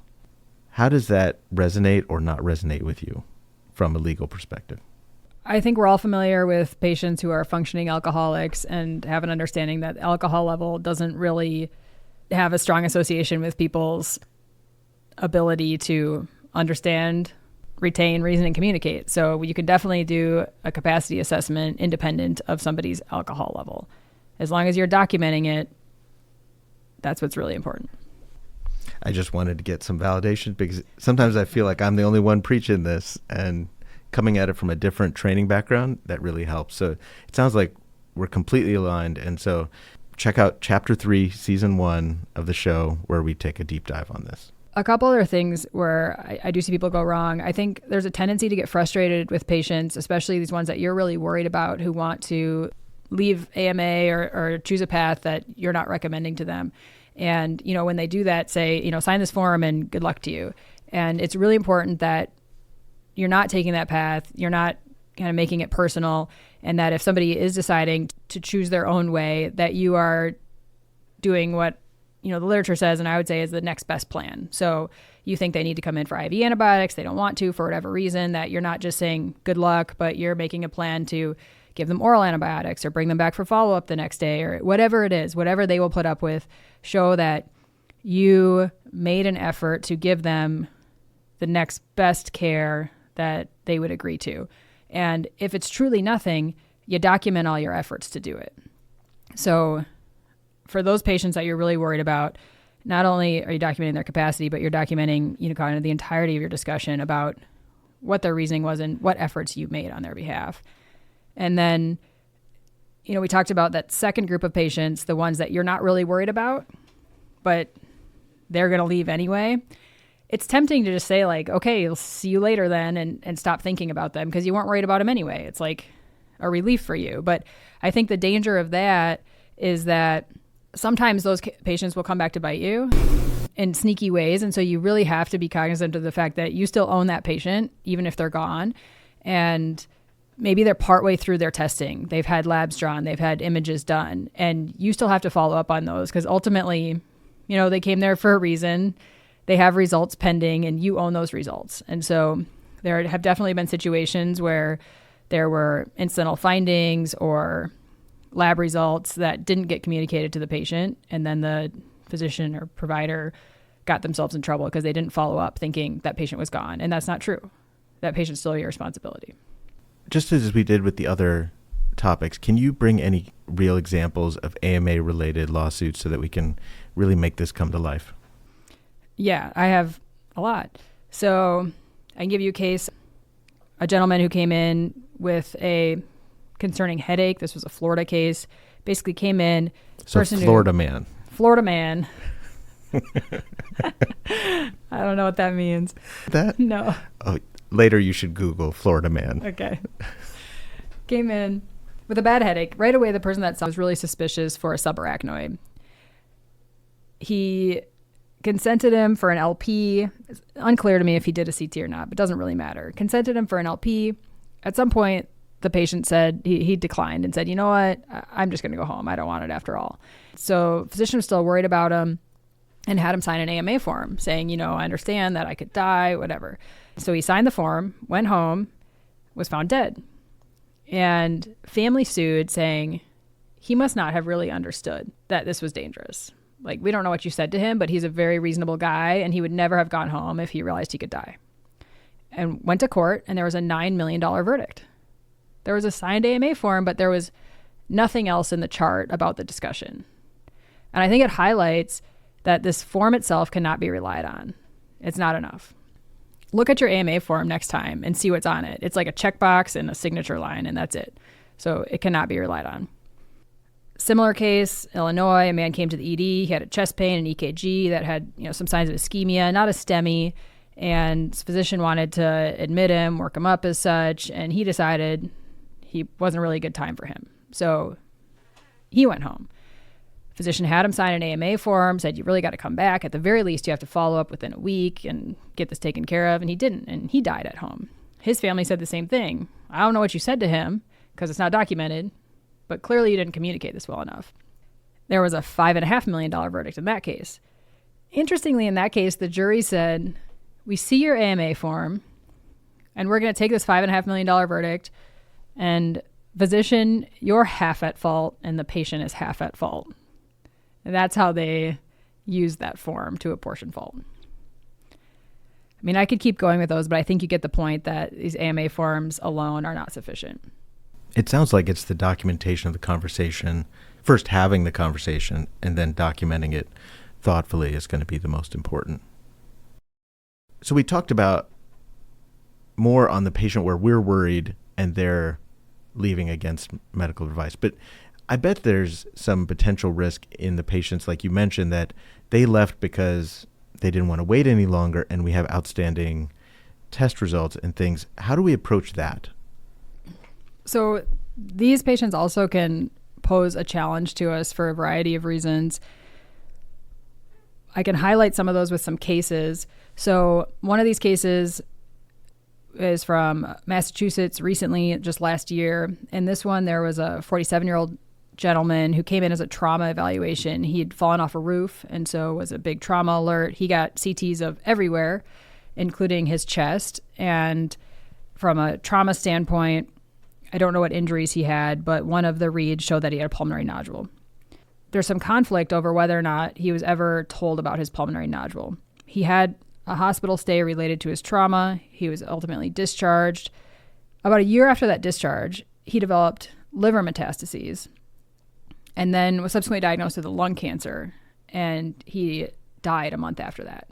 How does that resonate or not resonate with you from a legal perspective? I think we're all familiar with patients who are functioning alcoholics and have an understanding that alcohol level doesn't really have a strong association with people's ability to understand, retain, reason, and communicate. So you can definitely do a capacity assessment independent of somebody's alcohol level. As long as you're documenting it, that's what's really important. I just wanted to get some validation because sometimes I feel like I'm the only one preaching this, and coming at it from a different training background, that really helps. So it sounds like we're completely aligned. And so check out chapter 3, season 1 of the show where we take a deep dive on this. A couple other things where I do see people go wrong. I think there's a tendency to get frustrated with patients, especially these ones that you're really worried about who want to leave AMA or choose a path that you're not recommending to them. And, when they do that, say, sign this form and good luck to you. And it's really important that you're not taking that path. You're not kind of making it personal. And that if somebody is deciding to choose their own way, that you are doing what the literature says, and I would say is the next best plan. So you think they need to come in for IV antibiotics, they don't want to for whatever reason, that you're not just saying good luck, but you're making a plan to give them oral antibiotics or bring them back for follow-up the next day or whatever it is, whatever they will put up with, show that you made an effort to give them the next best care that they would agree to. And if it's truly nothing, you document all your efforts to do it. So for those patients that you're really worried about, not only are you documenting their capacity, but you're documenting, kind of the entirety of your discussion about what their reasoning was and what efforts you made on their behalf. And then, we talked about that second group of patients, the ones that you're not really worried about, but they're going to leave anyway. It's tempting to just say like, okay, I'll see you later then, and stop thinking about them because you weren't worried about them anyway. It's like a relief for you. But I think the danger of that is that sometimes those patients will come back to bite you in sneaky ways. And so you really have to be cognizant of the fact that you still own that patient, even if they're gone. And maybe they're partway through their testing. They've had labs drawn, they've had images done, and you still have to follow up on those because ultimately, they came there for a reason. They have results pending and you own those results. And so there have definitely been situations where there were incidental findings or lab results that didn't get communicated to the patient, and then the physician or provider got themselves in trouble because they didn't follow up thinking that patient was gone. And that's not true. That patient's still your responsibility. Just as we did with the other topics, can you bring any real examples of AMA-related lawsuits so that we can really make this come to life? Yeah, I have a lot. So I can give you a case. A gentleman who came in with a concerning headache. This was a Florida case. Basically came in. So Florida man. I don't know what that means. That? No. Oh, later you should Google Florida man. Okay. Came in with a bad headache. Right away, the person that was really suspicious for a subarachnoid. He consented him for an LP. It's unclear to me if he did a CT or not, but doesn't really matter. Consented him for an LP. At some point, the patient said he declined and said, you know what, I'm just going to go home. I don't want it after all. So physician was still worried about him and had him sign an AMA form saying, I understand that I could die, whatever. So he signed the form, went home, was found dead. And family sued saying he must not have really understood that this was dangerous. Like, we don't know what you said to him, but he's a very reasonable guy and he would never have gone home if he realized he could die. And went to court and there was a $9 million verdict. There was a signed AMA form, but there was nothing else in the chart about the discussion. And I think it highlights that this form itself cannot be relied on. It's not enough. Look at your AMA form next time and see what's on it. It's like a checkbox and a signature line, and that's it. So it cannot be relied on. Similar case, Illinois, a man came to the ED. He had a chest pain, an EKG that had some signs of ischemia, not a STEMI. And his physician wanted to admit him, work him up as such, and he decided he wasn't really a good time for him. So he went home. Physician had him sign an AMA form, said you really got to come back. At the very least, you have to follow up within a week and get this taken care of. And he didn't, and he died at home. His family said the same thing. I don't know what you said to him because it's not documented, but clearly you didn't communicate this well enough. There was a $5.5 million verdict in that case. Interestingly, in that case, the jury said, we see your AMA form, and we're going to take this $5.5 million verdict, and physician, you're half at fault, and the patient is half at fault. And that's how they use that form to apportion fault. I mean, I could keep going with those, but I think you get the point that these AMA forms alone are not sufficient. It sounds like it's the documentation of the conversation, first having the conversation, and then documenting it thoughtfully is going to be the most important. So we talked about more on the patient where we're worried and they're leaving against medical advice. But I bet there's some potential risk in the patients, like you mentioned, that they left because they didn't want to wait any longer, and we have outstanding test results and things. How do we approach that? So these patients also can pose a challenge to us for a variety of reasons. I can highlight some of those with some cases. So one of these cases is from Massachusetts recently, just last year. In this one, there was a 47-year-old gentleman who came in as a trauma evaluation. He had fallen off a roof, and so it was a big trauma alert. He got CTs of everywhere, including his chest. And from a trauma standpoint, I don't know what injuries he had, but one of the reads showed that he had a pulmonary nodule. There's some conflict over whether or not he was ever told about his pulmonary nodule. He had a hospital stay related to his trauma. He was ultimately discharged. About a year after that discharge, he developed liver metastases and then was subsequently diagnosed with a lung cancer, and he died a month after that.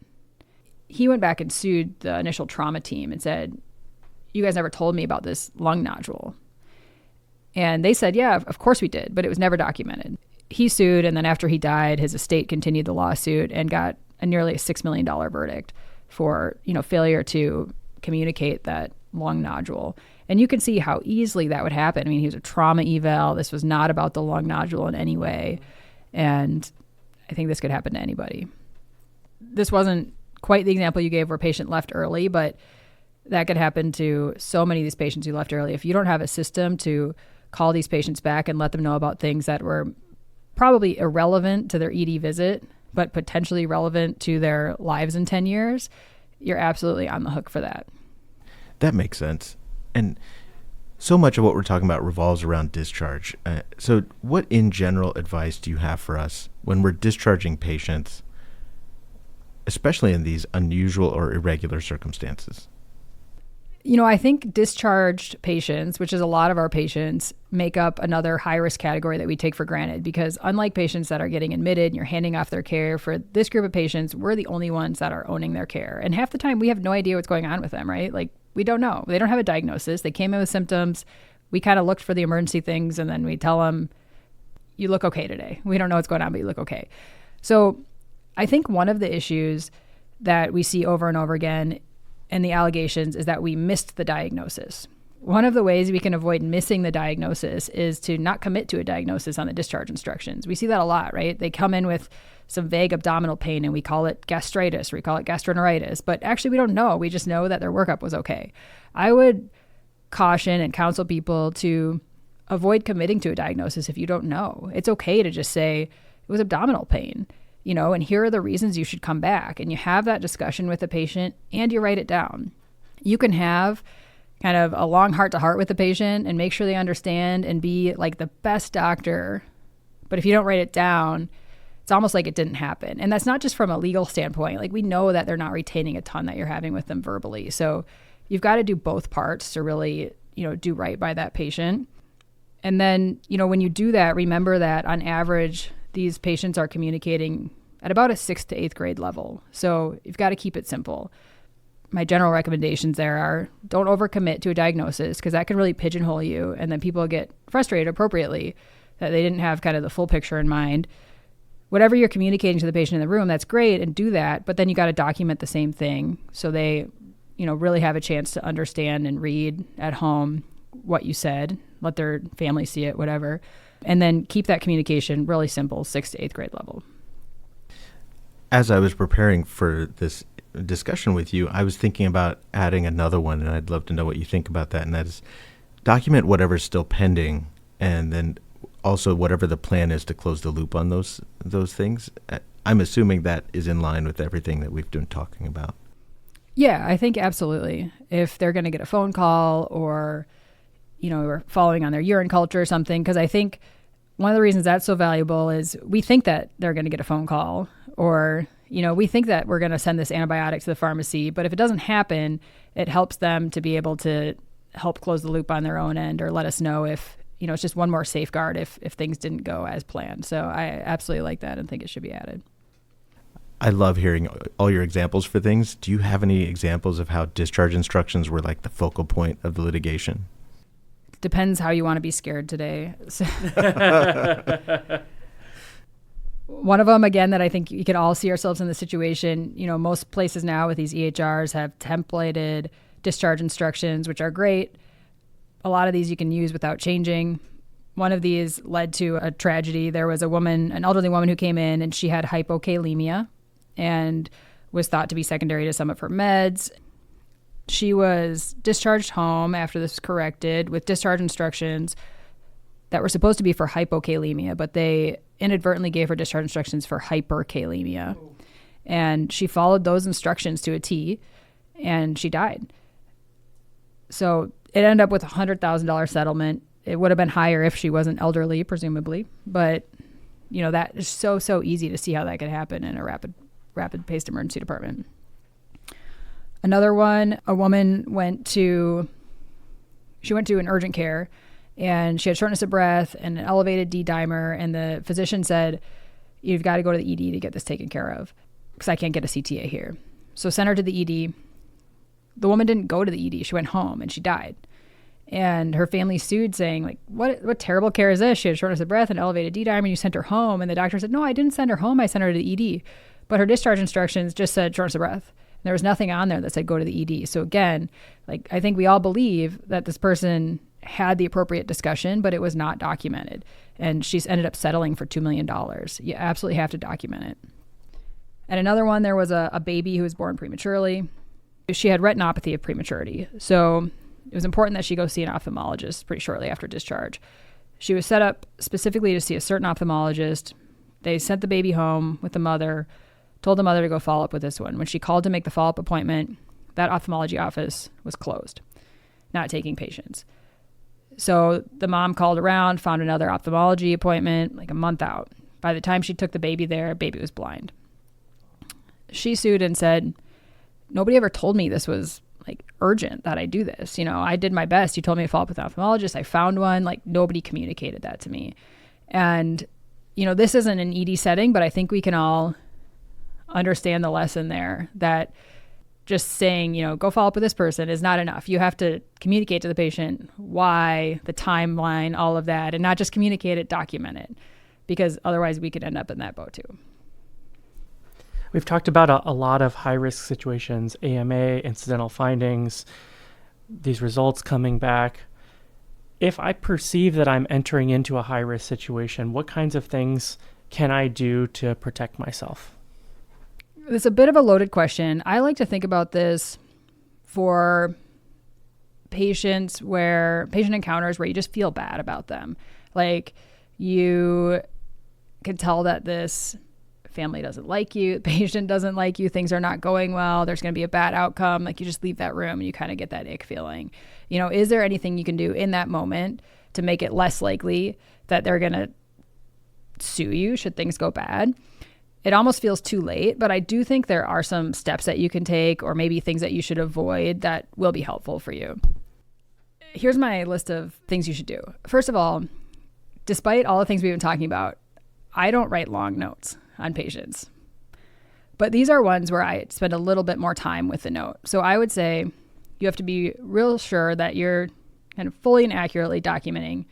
He went back and sued the initial trauma team and said, "You guys never told me about this lung nodule." And they said, "Yeah, of course we did, but it was never documented." He sued, and then after he died, his estate continued the lawsuit and got nearly a $6 million verdict for, failure to communicate that lung nodule. And you can see how easily that would happen. I mean, he was a trauma eval. This was not about the lung nodule in any way. And I think this could happen to anybody. This wasn't quite the example you gave where a patient left early, but that could happen to so many of these patients who left early. If you don't have a system to call these patients back and let them know about things that were probably irrelevant to their ED visit, but potentially relevant to their lives in 10 years, you're absolutely on the hook for that. That makes sense. And so much of what we're talking about revolves around discharge. So what in general advice do you have for us when we're discharging patients, especially in these unusual or irregular circumstances? I think discharged patients, which is a lot of our patients, make up another high-risk category that we take for granted, because unlike patients that are getting admitted and you're handing off their care, for this group of patients, we're the only ones that are owning their care. And half the time, we have no idea what's going on with them, right? Like, we don't know. They don't have a diagnosis. They came in with symptoms. We kind of looked for the emergency things, and then we tell them, "You look okay today. We don't know what's going on, but you look okay." So I think one of the issues that we see over and over again and the allegations is that we missed the diagnosis. One of the ways we can avoid missing the diagnosis is to not commit to a diagnosis on the discharge instructions. We see that a lot, right? They come in with some vague abdominal pain and we call it gastritis or we call it gastroenteritis, but actually we don't know. We just know that their workup was okay. I would caution and counsel people to avoid committing to a diagnosis if you don't know. It's okay to just say it was abdominal pain. And here are the reasons you should come back. And you have that discussion with the patient and you write it down. You can have kind of a long heart-to-heart with the patient and make sure they understand and be like the best doctor. But if you don't write it down, it's almost like it didn't happen. And that's not just from a legal standpoint. Like, we know that they're not retaining a ton that you're having with them verbally. So you've got to do both parts to really, do right by that patient. And then, when you do that, remember that on average, these patients are communicating at about a 6th to 8th grade level. So you've got to keep it simple. My general recommendations there are don't overcommit to a diagnosis, because that can really pigeonhole you. And then people get frustrated appropriately that they didn't have kind of the full picture in mind. Whatever you're communicating to the patient in the room, that's great, and do that. But then you got to document the same thing so they, really have a chance to understand and read at home what you said, let their family see it, whatever. And then keep that communication really simple, 6th to 8th grade level. As I was preparing for this discussion with you, I was thinking about adding another one, and I'd love to know what you think about that. And that is document whatever's still pending, and then also whatever the plan is to close the loop on those things. I'm assuming that is in line with everything that we've been talking about. Yeah, I think absolutely. If they're going to get a phone call or we're following on their urine culture or something, because I think one of the reasons that's so valuable is we think that they're going to get a phone call, or, we think that we're going to send this antibiotic to the pharmacy, but if it doesn't happen, it helps them to be able to help close the loop on their own end, or let us know if, it's just one more safeguard if things didn't go as planned. So I absolutely like that and think it should be added. I love hearing all your examples for things. Do you have any examples of how discharge instructions were like the focal point of the litigation? Depends how you want to be scared today. One of them, again, that I think you could all see ourselves in the situation, most places now with these EHRs have templated discharge instructions, which are great. A lot of these you can use without changing. One of these led to a tragedy. There was an elderly woman who came in and she had hypokalemia and was thought to be secondary to some of her meds. She was discharged home after this was corrected with discharge instructions that were supposed to be for hypokalemia, but they inadvertently gave her discharge instructions for hyperkalemia. And she followed those instructions to a T, and she died. So it ended up with a $100,000 settlement. It would have been higher if she wasn't elderly, presumably. But, that is so easy to see how that could happen in a rapid-paced emergency department. Another one, a woman went to an urgent care, and she had shortness of breath and an elevated D-dimer, and the physician said, you've got to go to the ED to get this taken care of because I can't get a CTA here. So sent her to the ED. The woman didn't go to the ED. She went home and she died. And her family sued saying, like, what terrible care is this? She had shortness of breath and elevated D-dimer and you sent her home. And the doctor said, no, I didn't send her home. I sent her to the ED. But her discharge instructions just said shortness of breath. And there was nothing on there that said go to the ED. So again, I think we all believe that this person had the appropriate discussion, but it was not documented. And she's ended up settling for $2 million. You absolutely have to document it. And another one, there was a baby who was born prematurely. She had retinopathy of prematurity. So it was important that she go see an ophthalmologist pretty shortly after discharge. She was set up specifically to see a certain ophthalmologist. They sent the baby home with the mother, told the mother to go follow up with this one. When she called to make the follow-up appointment, that ophthalmology office was closed, not taking patients. So the mom called around, found another ophthalmology appointment like a month out. By the time she took the baby there, baby was blind. She sued and said, nobody ever told me this was like urgent that I do this. I did my best. You told me to follow up with an ophthalmologist. I found one. Like nobody communicated that to me. And, this isn't an ED setting, but I think we can all understand the lesson there that just saying, go follow up with this person is not enough. You have to communicate to the patient why, the timeline, all of that, and not just communicate it, document it, because otherwise we could end up in that boat too. We've talked about a lot of high-risk situations, AMA, incidental findings, these results coming back. If I perceive that I'm entering into a high-risk situation, what kinds of things can I do to protect myself? It's a bit of a loaded question. I like to think about this for patient encounters where you just feel bad about them. Like you can tell that this family doesn't like you, the patient doesn't like you, things are not going well, there's going to be a bad outcome. Like you just leave that room and you kind of get that ick feeling. Is there anything you can do in that moment to make it less likely that they're going to sue you should things go bad? It almost feels too late, but I do think there are some steps that you can take or maybe things that you should avoid that will be helpful for you. Here's my list of things you should do. First of all, despite all the things we've been talking about, I don't write long notes on patients. But these are ones where I spend a little bit more time with the note. So I would say you have to be real sure that you're kind of fully and accurately documenting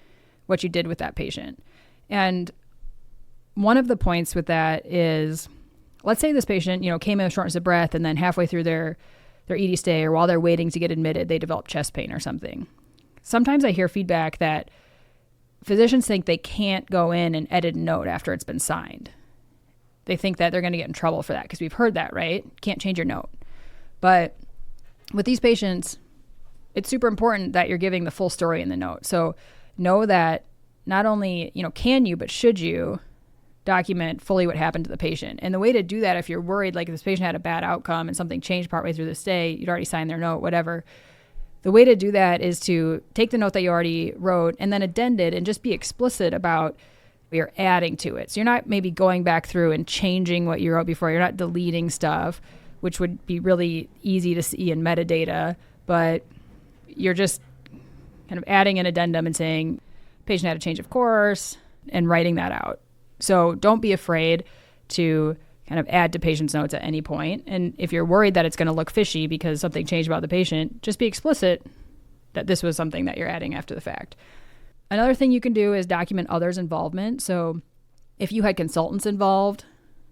what you did with that patient. And one of the points with that is, let's say this patient, came in with shortness of breath and then halfway through their ED stay or while they're waiting to get admitted, they develop chest pain or something. Sometimes I hear feedback that physicians think they can't go in and edit a note after it's been signed. They think that they're going to get in trouble for that because we've heard that, right? Can't change your note. But with these patients, it's super important that you're giving the full story in the note. So know that not only, can you, but should you document fully what happened to the patient. And the way to do that, if you're worried, like if this patient had a bad outcome and something changed partway through the stay, you'd already signed their note, whatever. The way to do that is to take the note that you already wrote and then addend it and just be explicit about what you're adding to it. So you're not maybe going back through and changing what you wrote before. You're not deleting stuff, which would be really easy to see in metadata, but you're just kind of adding an addendum and saying patient had a change of course and writing that out. So don't be afraid to kind of add to patient's notes at any point. And if you're worried that it's going to look fishy because something changed about the patient, just be explicit that this was something that you're adding after the fact. Another thing you can do is document others' involvement. So If you had consultants involved,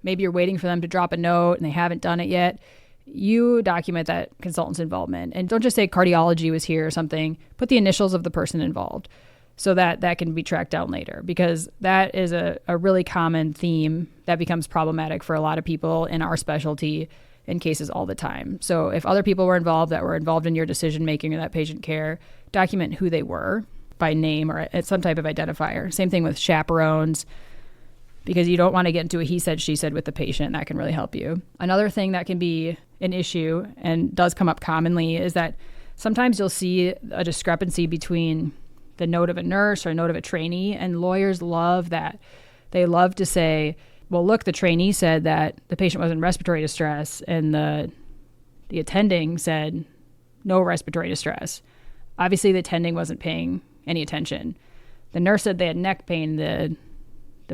maybe you're waiting for them to drop a note and they haven't done it yet, you document that consultant's involvement. And don't just say cardiology was here or something. Put the initials of the person involved so that that can be tracked down later, because that is a really common theme that becomes problematic for a lot of people in our specialty in cases all the time. So if other people were involved in your decision making or that patient care, document who they were by name or some type of identifier. Same thing with chaperones, because you don't want to get into a he said, she said with the patient. That can really help you. Another thing that can be an issue and does come up commonly is that sometimes you'll see a discrepancy between the note of a nurse or a note of a trainee, and lawyers love that. They love to say, well, look, the trainee said that the patient was in respiratory distress and the attending said no respiratory distress. Obviously, the attending wasn't paying any attention. The nurse said they had neck pain. The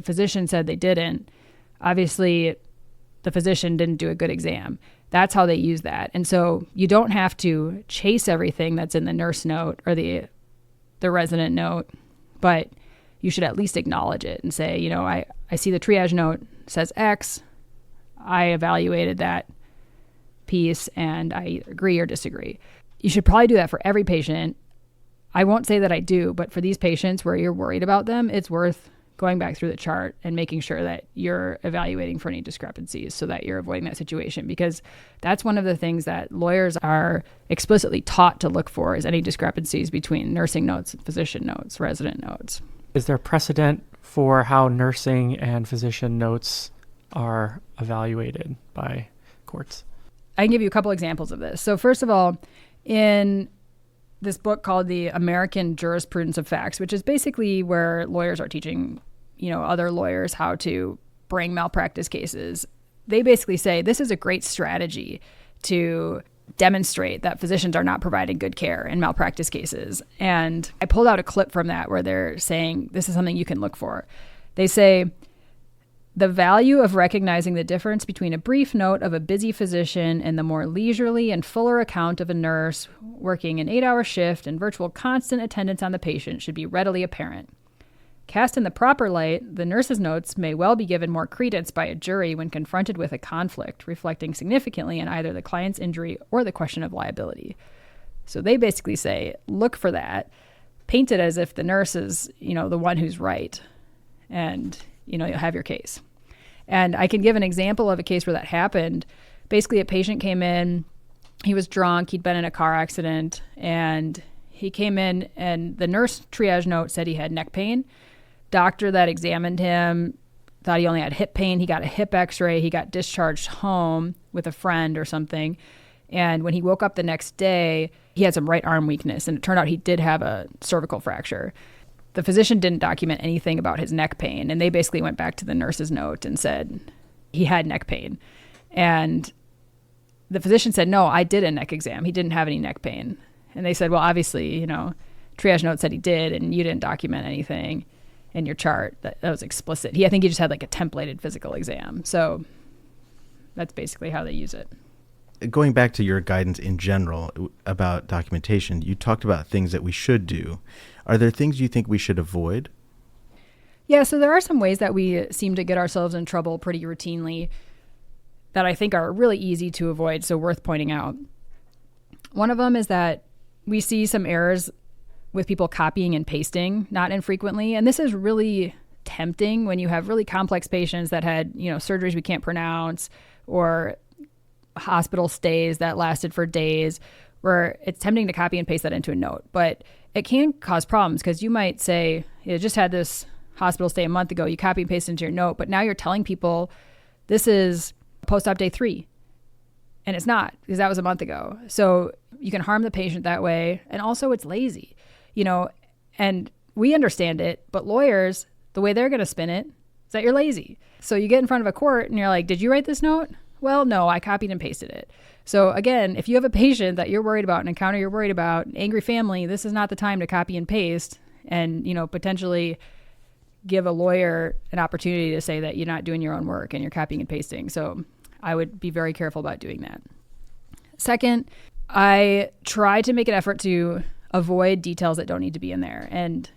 physician said they didn't. Obviously, the physician didn't do a good exam. That's how they use that. And so you don't have to chase everything that's in the nurse note or the resident note, but you should at least acknowledge it and say, you know, I see the triage note says X. I evaluated that piece and I either agree or disagree. You should probably do that for every patient. I won't say that I do, but for these patients where you're worried about them, it's worth going back through the chart and making sure that you're evaluating for any discrepancies so that you're avoiding that situation, because that's one of the things that lawyers are explicitly taught to look for, is any discrepancies between nursing notes, physician notes, resident notes. Is there precedent for how nursing and physician notes are evaluated by courts? I can give you a couple examples of this. So first of all, in this book called The American Jurisprudence of Facts, which is basically where lawyers are teaching, you know, other lawyers how to bring malpractice cases. They basically say this is a great strategy to demonstrate that physicians are not providing good care in malpractice cases. And I pulled out a clip from that where they're saying this is something you can look for. They say, the value of recognizing the difference between a brief note of a busy physician and the more leisurely and fuller account of a nurse working an 8-hour shift and virtual constant attendance on the patient should be readily apparent. Cast in the proper light, the nurse's notes may well be given more credence by a jury when confronted with a conflict, reflecting significantly on either the client's injury or the question of liability. So they basically say, look for that, paint it as if the nurse is, you know, the one who's right, and you know, you'll have your case. And I can give an example of a case where that happened. Basically, a patient came in, he was drunk, he'd been in a car accident, and he came in and the nurse triage note said he had neck pain. Doctor that examined him thought he only had hip pain. He got a hip x-ray. He got discharged home with a friend or something. And when he woke up the next day, he had some right arm weakness, and it turned out he did have a cervical fracture. The physician didn't document anything about his neck pain, and they basically went back to the nurse's note and said he had neck pain. And the physician said, no, I did a neck exam. He didn't have any neck pain. And they said, well, obviously, you know, triage note said he did, and you didn't document anything in your chart. That was explicit. I think he just had like a templated physical exam. So that's basically how they use it. Going back to your guidance in general about documentation, you talked about things that we should do. Are there things you think we should avoid? Yeah, so there are some ways that we seem to get ourselves in trouble pretty routinely that I think are really easy to avoid, so worth pointing out. One of them is that we see some errors with people copying and pasting, not infrequently. And this is really tempting when you have really complex patients that had, you know, surgeries we can't pronounce or hospital stays that lasted for days, where it's tempting to copy and paste that into a note. But it can cause problems because you might say, you just had this hospital stay a month ago, you copy and paste into your note, but now you're telling people this is post-op day 3. And it's not, because that was a month ago. So you can harm the patient that way. And also it's lazy, you know, and we understand it, but lawyers, the way they're going to spin it is that you're lazy. So you get in front of a court and you're like, did you write this note? Well, no, I copied and pasted it. So again, if you have a patient that you're worried about, an encounter you're worried about, an angry family, this is not the time to copy and paste and, you know, potentially give a lawyer an opportunity to say that you're not doing your own work and you're copying and pasting. So I would be very careful about doing that. Second, I try to make an effort to avoid details that don't need to be in there. And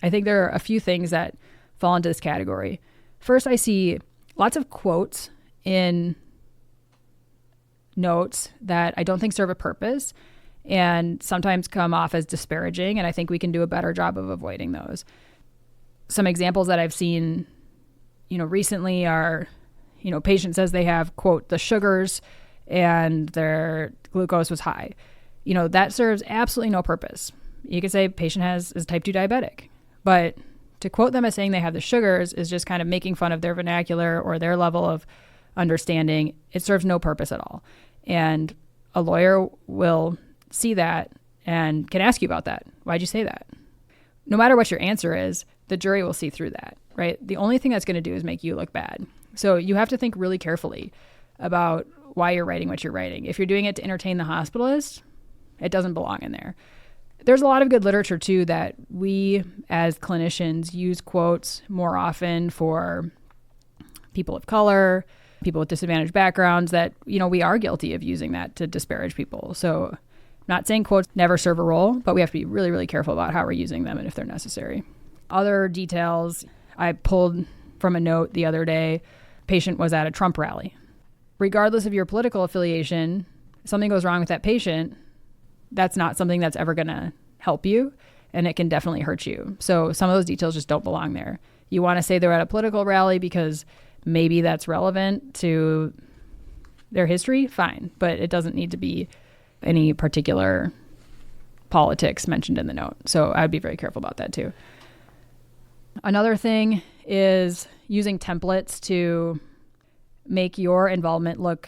I think there are a few things that fall into this category. First, I see lots of quotes in notes that I don't think serve a purpose and sometimes come off as disparaging, and I think we can do a better job of avoiding those. Some examples that I've seen, recently are, patient says they have, quote, the sugars and their glucose was high. That serves absolutely no purpose. You could say patient is type 2 diabetic, but to quote them as saying they have the sugars is just kind of making fun of their vernacular or their level of understanding. It serves no purpose at all. And a lawyer will see that and can ask you about that. Why'd you say that? No matter what your answer is, the jury will see through that, right? The only thing that's going to do is make you look bad. So you have to think really carefully about why you're writing what you're writing. If you're doing it to entertain the hospitalist, it doesn't belong in there. There's a lot of good literature too that we as clinicians use quotes more often for people of color, people with disadvantaged backgrounds that, we are guilty of using that to disparage people. So I'm not saying quotes never serve a role, but we have to be really, really careful about how we're using them and if they're necessary. Other details I pulled from a note the other day, patient was at a Trump rally. Regardless of your political affiliation, if something goes wrong with that patient, that's not something that's ever going to help you, and it can definitely hurt you. So some of those details just don't belong there. You want to say they're at a political rally because maybe that's relevant to their history, fine, but it doesn't need to be any particular politics mentioned in the note. So I'd be very careful about that too. Another thing is using templates to make your involvement look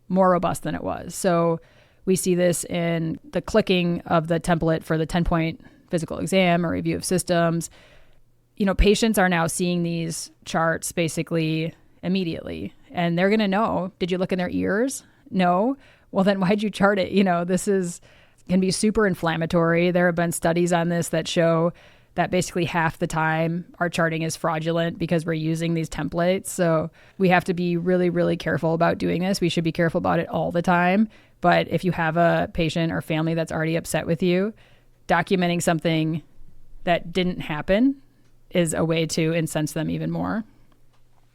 more robust than it was. So we see this in the clicking of the template for the 10-point physical exam or review of systems. Patients are now seeing these charts basically immediately, and they're going to know, did you look in their ears? No. Well, then why'd you chart it? This can be super inflammatory. There have been studies on this that show that basically half the time our charting is fraudulent because we're using these templates. So we have to be really, really careful about doing this. We should be careful about it all the time. But if you have a patient or family that's already upset with you, documenting something that didn't happen is a way to incense them even more.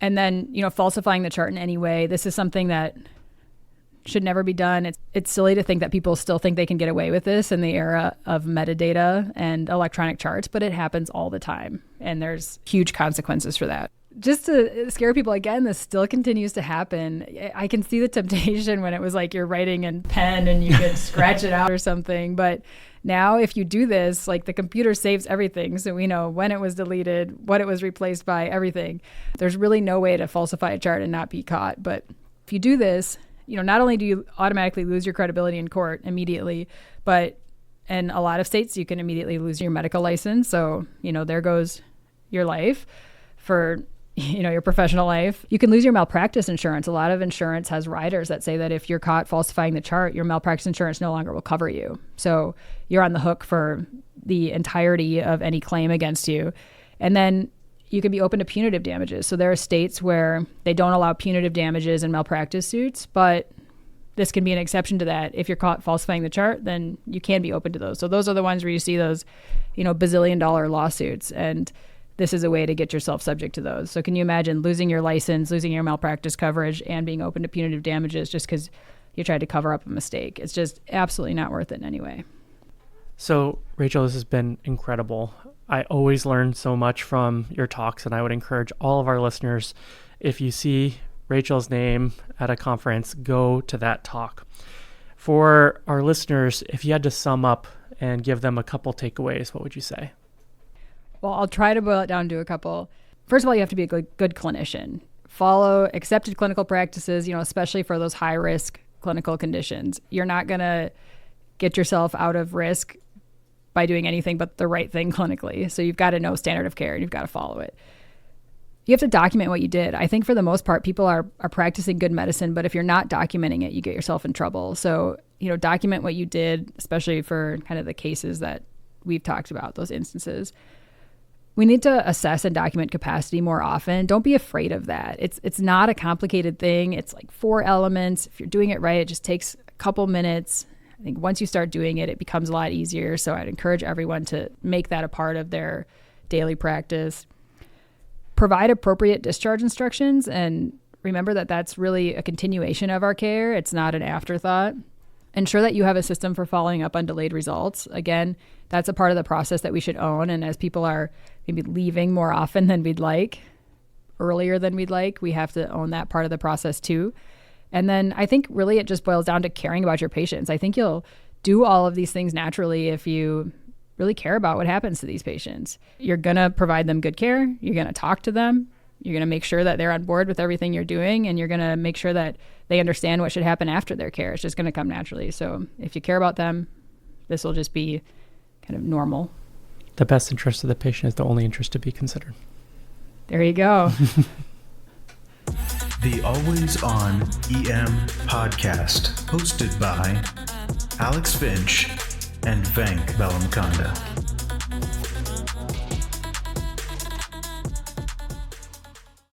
And then, falsifying the chart in any way. This is something that should never be done. It's silly to think that people still think they can get away with this in the era of metadata and electronic charts, but it happens all the time. And there's huge consequences for that. Just to scare people again, this still continues to happen. I can see the temptation when it was like you're writing in pen and you could scratch it out or something. But now if you do this, like the computer saves everything. So we know when it was deleted, what it was replaced by, everything. There's really no way to falsify a chart and not be caught. But if you do this, not only do you automatically lose your credibility in court immediately, but in a lot of states, you can immediately lose your medical license. So, there goes your life for your professional life. You can lose your malpractice insurance. A lot of insurance has riders that say that if you're caught falsifying the chart, your malpractice insurance no longer will cover you. So you're on the hook for the entirety of any claim against you. And then you can be open to punitive damages. So there are states where they don't allow punitive damages in malpractice suits, but this can be an exception to that. If you're caught falsifying the chart, then you can be open to those. So those are the ones where you see those, bazillion-dollar lawsuits. And this is a way to get yourself subject to those. So can you imagine losing your license, losing your malpractice coverage, and being open to punitive damages just because you tried to cover up a mistake? It's just absolutely not worth it in any way. So, Rachel, this has been incredible. I always learn so much from your talks, and I would encourage all of our listeners, if you see Rachel's name at a conference, go to that talk. For our listeners, if you had to sum up and give them a couple takeaways, what would you say? Well, I'll try to boil it down to a couple. First of all, you have to be a good clinician. Follow accepted clinical practices, especially for those high-risk clinical conditions. You're not going to get yourself out of risk by doing anything but the right thing clinically. So you've got to know standard of care and you've got to follow it. You have to document what you did. I think for the most part, people are practicing good medicine, but if you're not documenting it, you get yourself in trouble. So, document what you did, especially for kind of the cases that we've talked about, those instances. We need to assess and document capacity more often. Don't be afraid of that. It's not a complicated thing. It's like 4 elements. If you're doing it right, it just takes a couple minutes. I think once you start doing it, it becomes a lot easier. So I'd encourage everyone to make that a part of their daily practice. provide appropriate discharge instructions, and remember that that's really a continuation of our care. It's not an afterthought. Ensure that you have a system for following up on delayed results. Again, that's a part of the process that we should own. And as people are maybe leaving more often than we'd like, earlier than we'd like, we have to own that part of the process too. And then I think really it just boils down to caring about your patients. I think you'll do all of these things naturally if you really care about what happens to these patients. You're going to provide them good care. You're going to talk to them. You're going to make sure that they're on board with everything you're doing, and you're going to make sure that they understand what should happen after their care. It's just going to come naturally. So if you care about them, this will just be kind of normal. The best interest of the patient is the only interest to be considered. There you go. The Always On EM podcast, hosted by Alex Finch and Venk Bellamconda.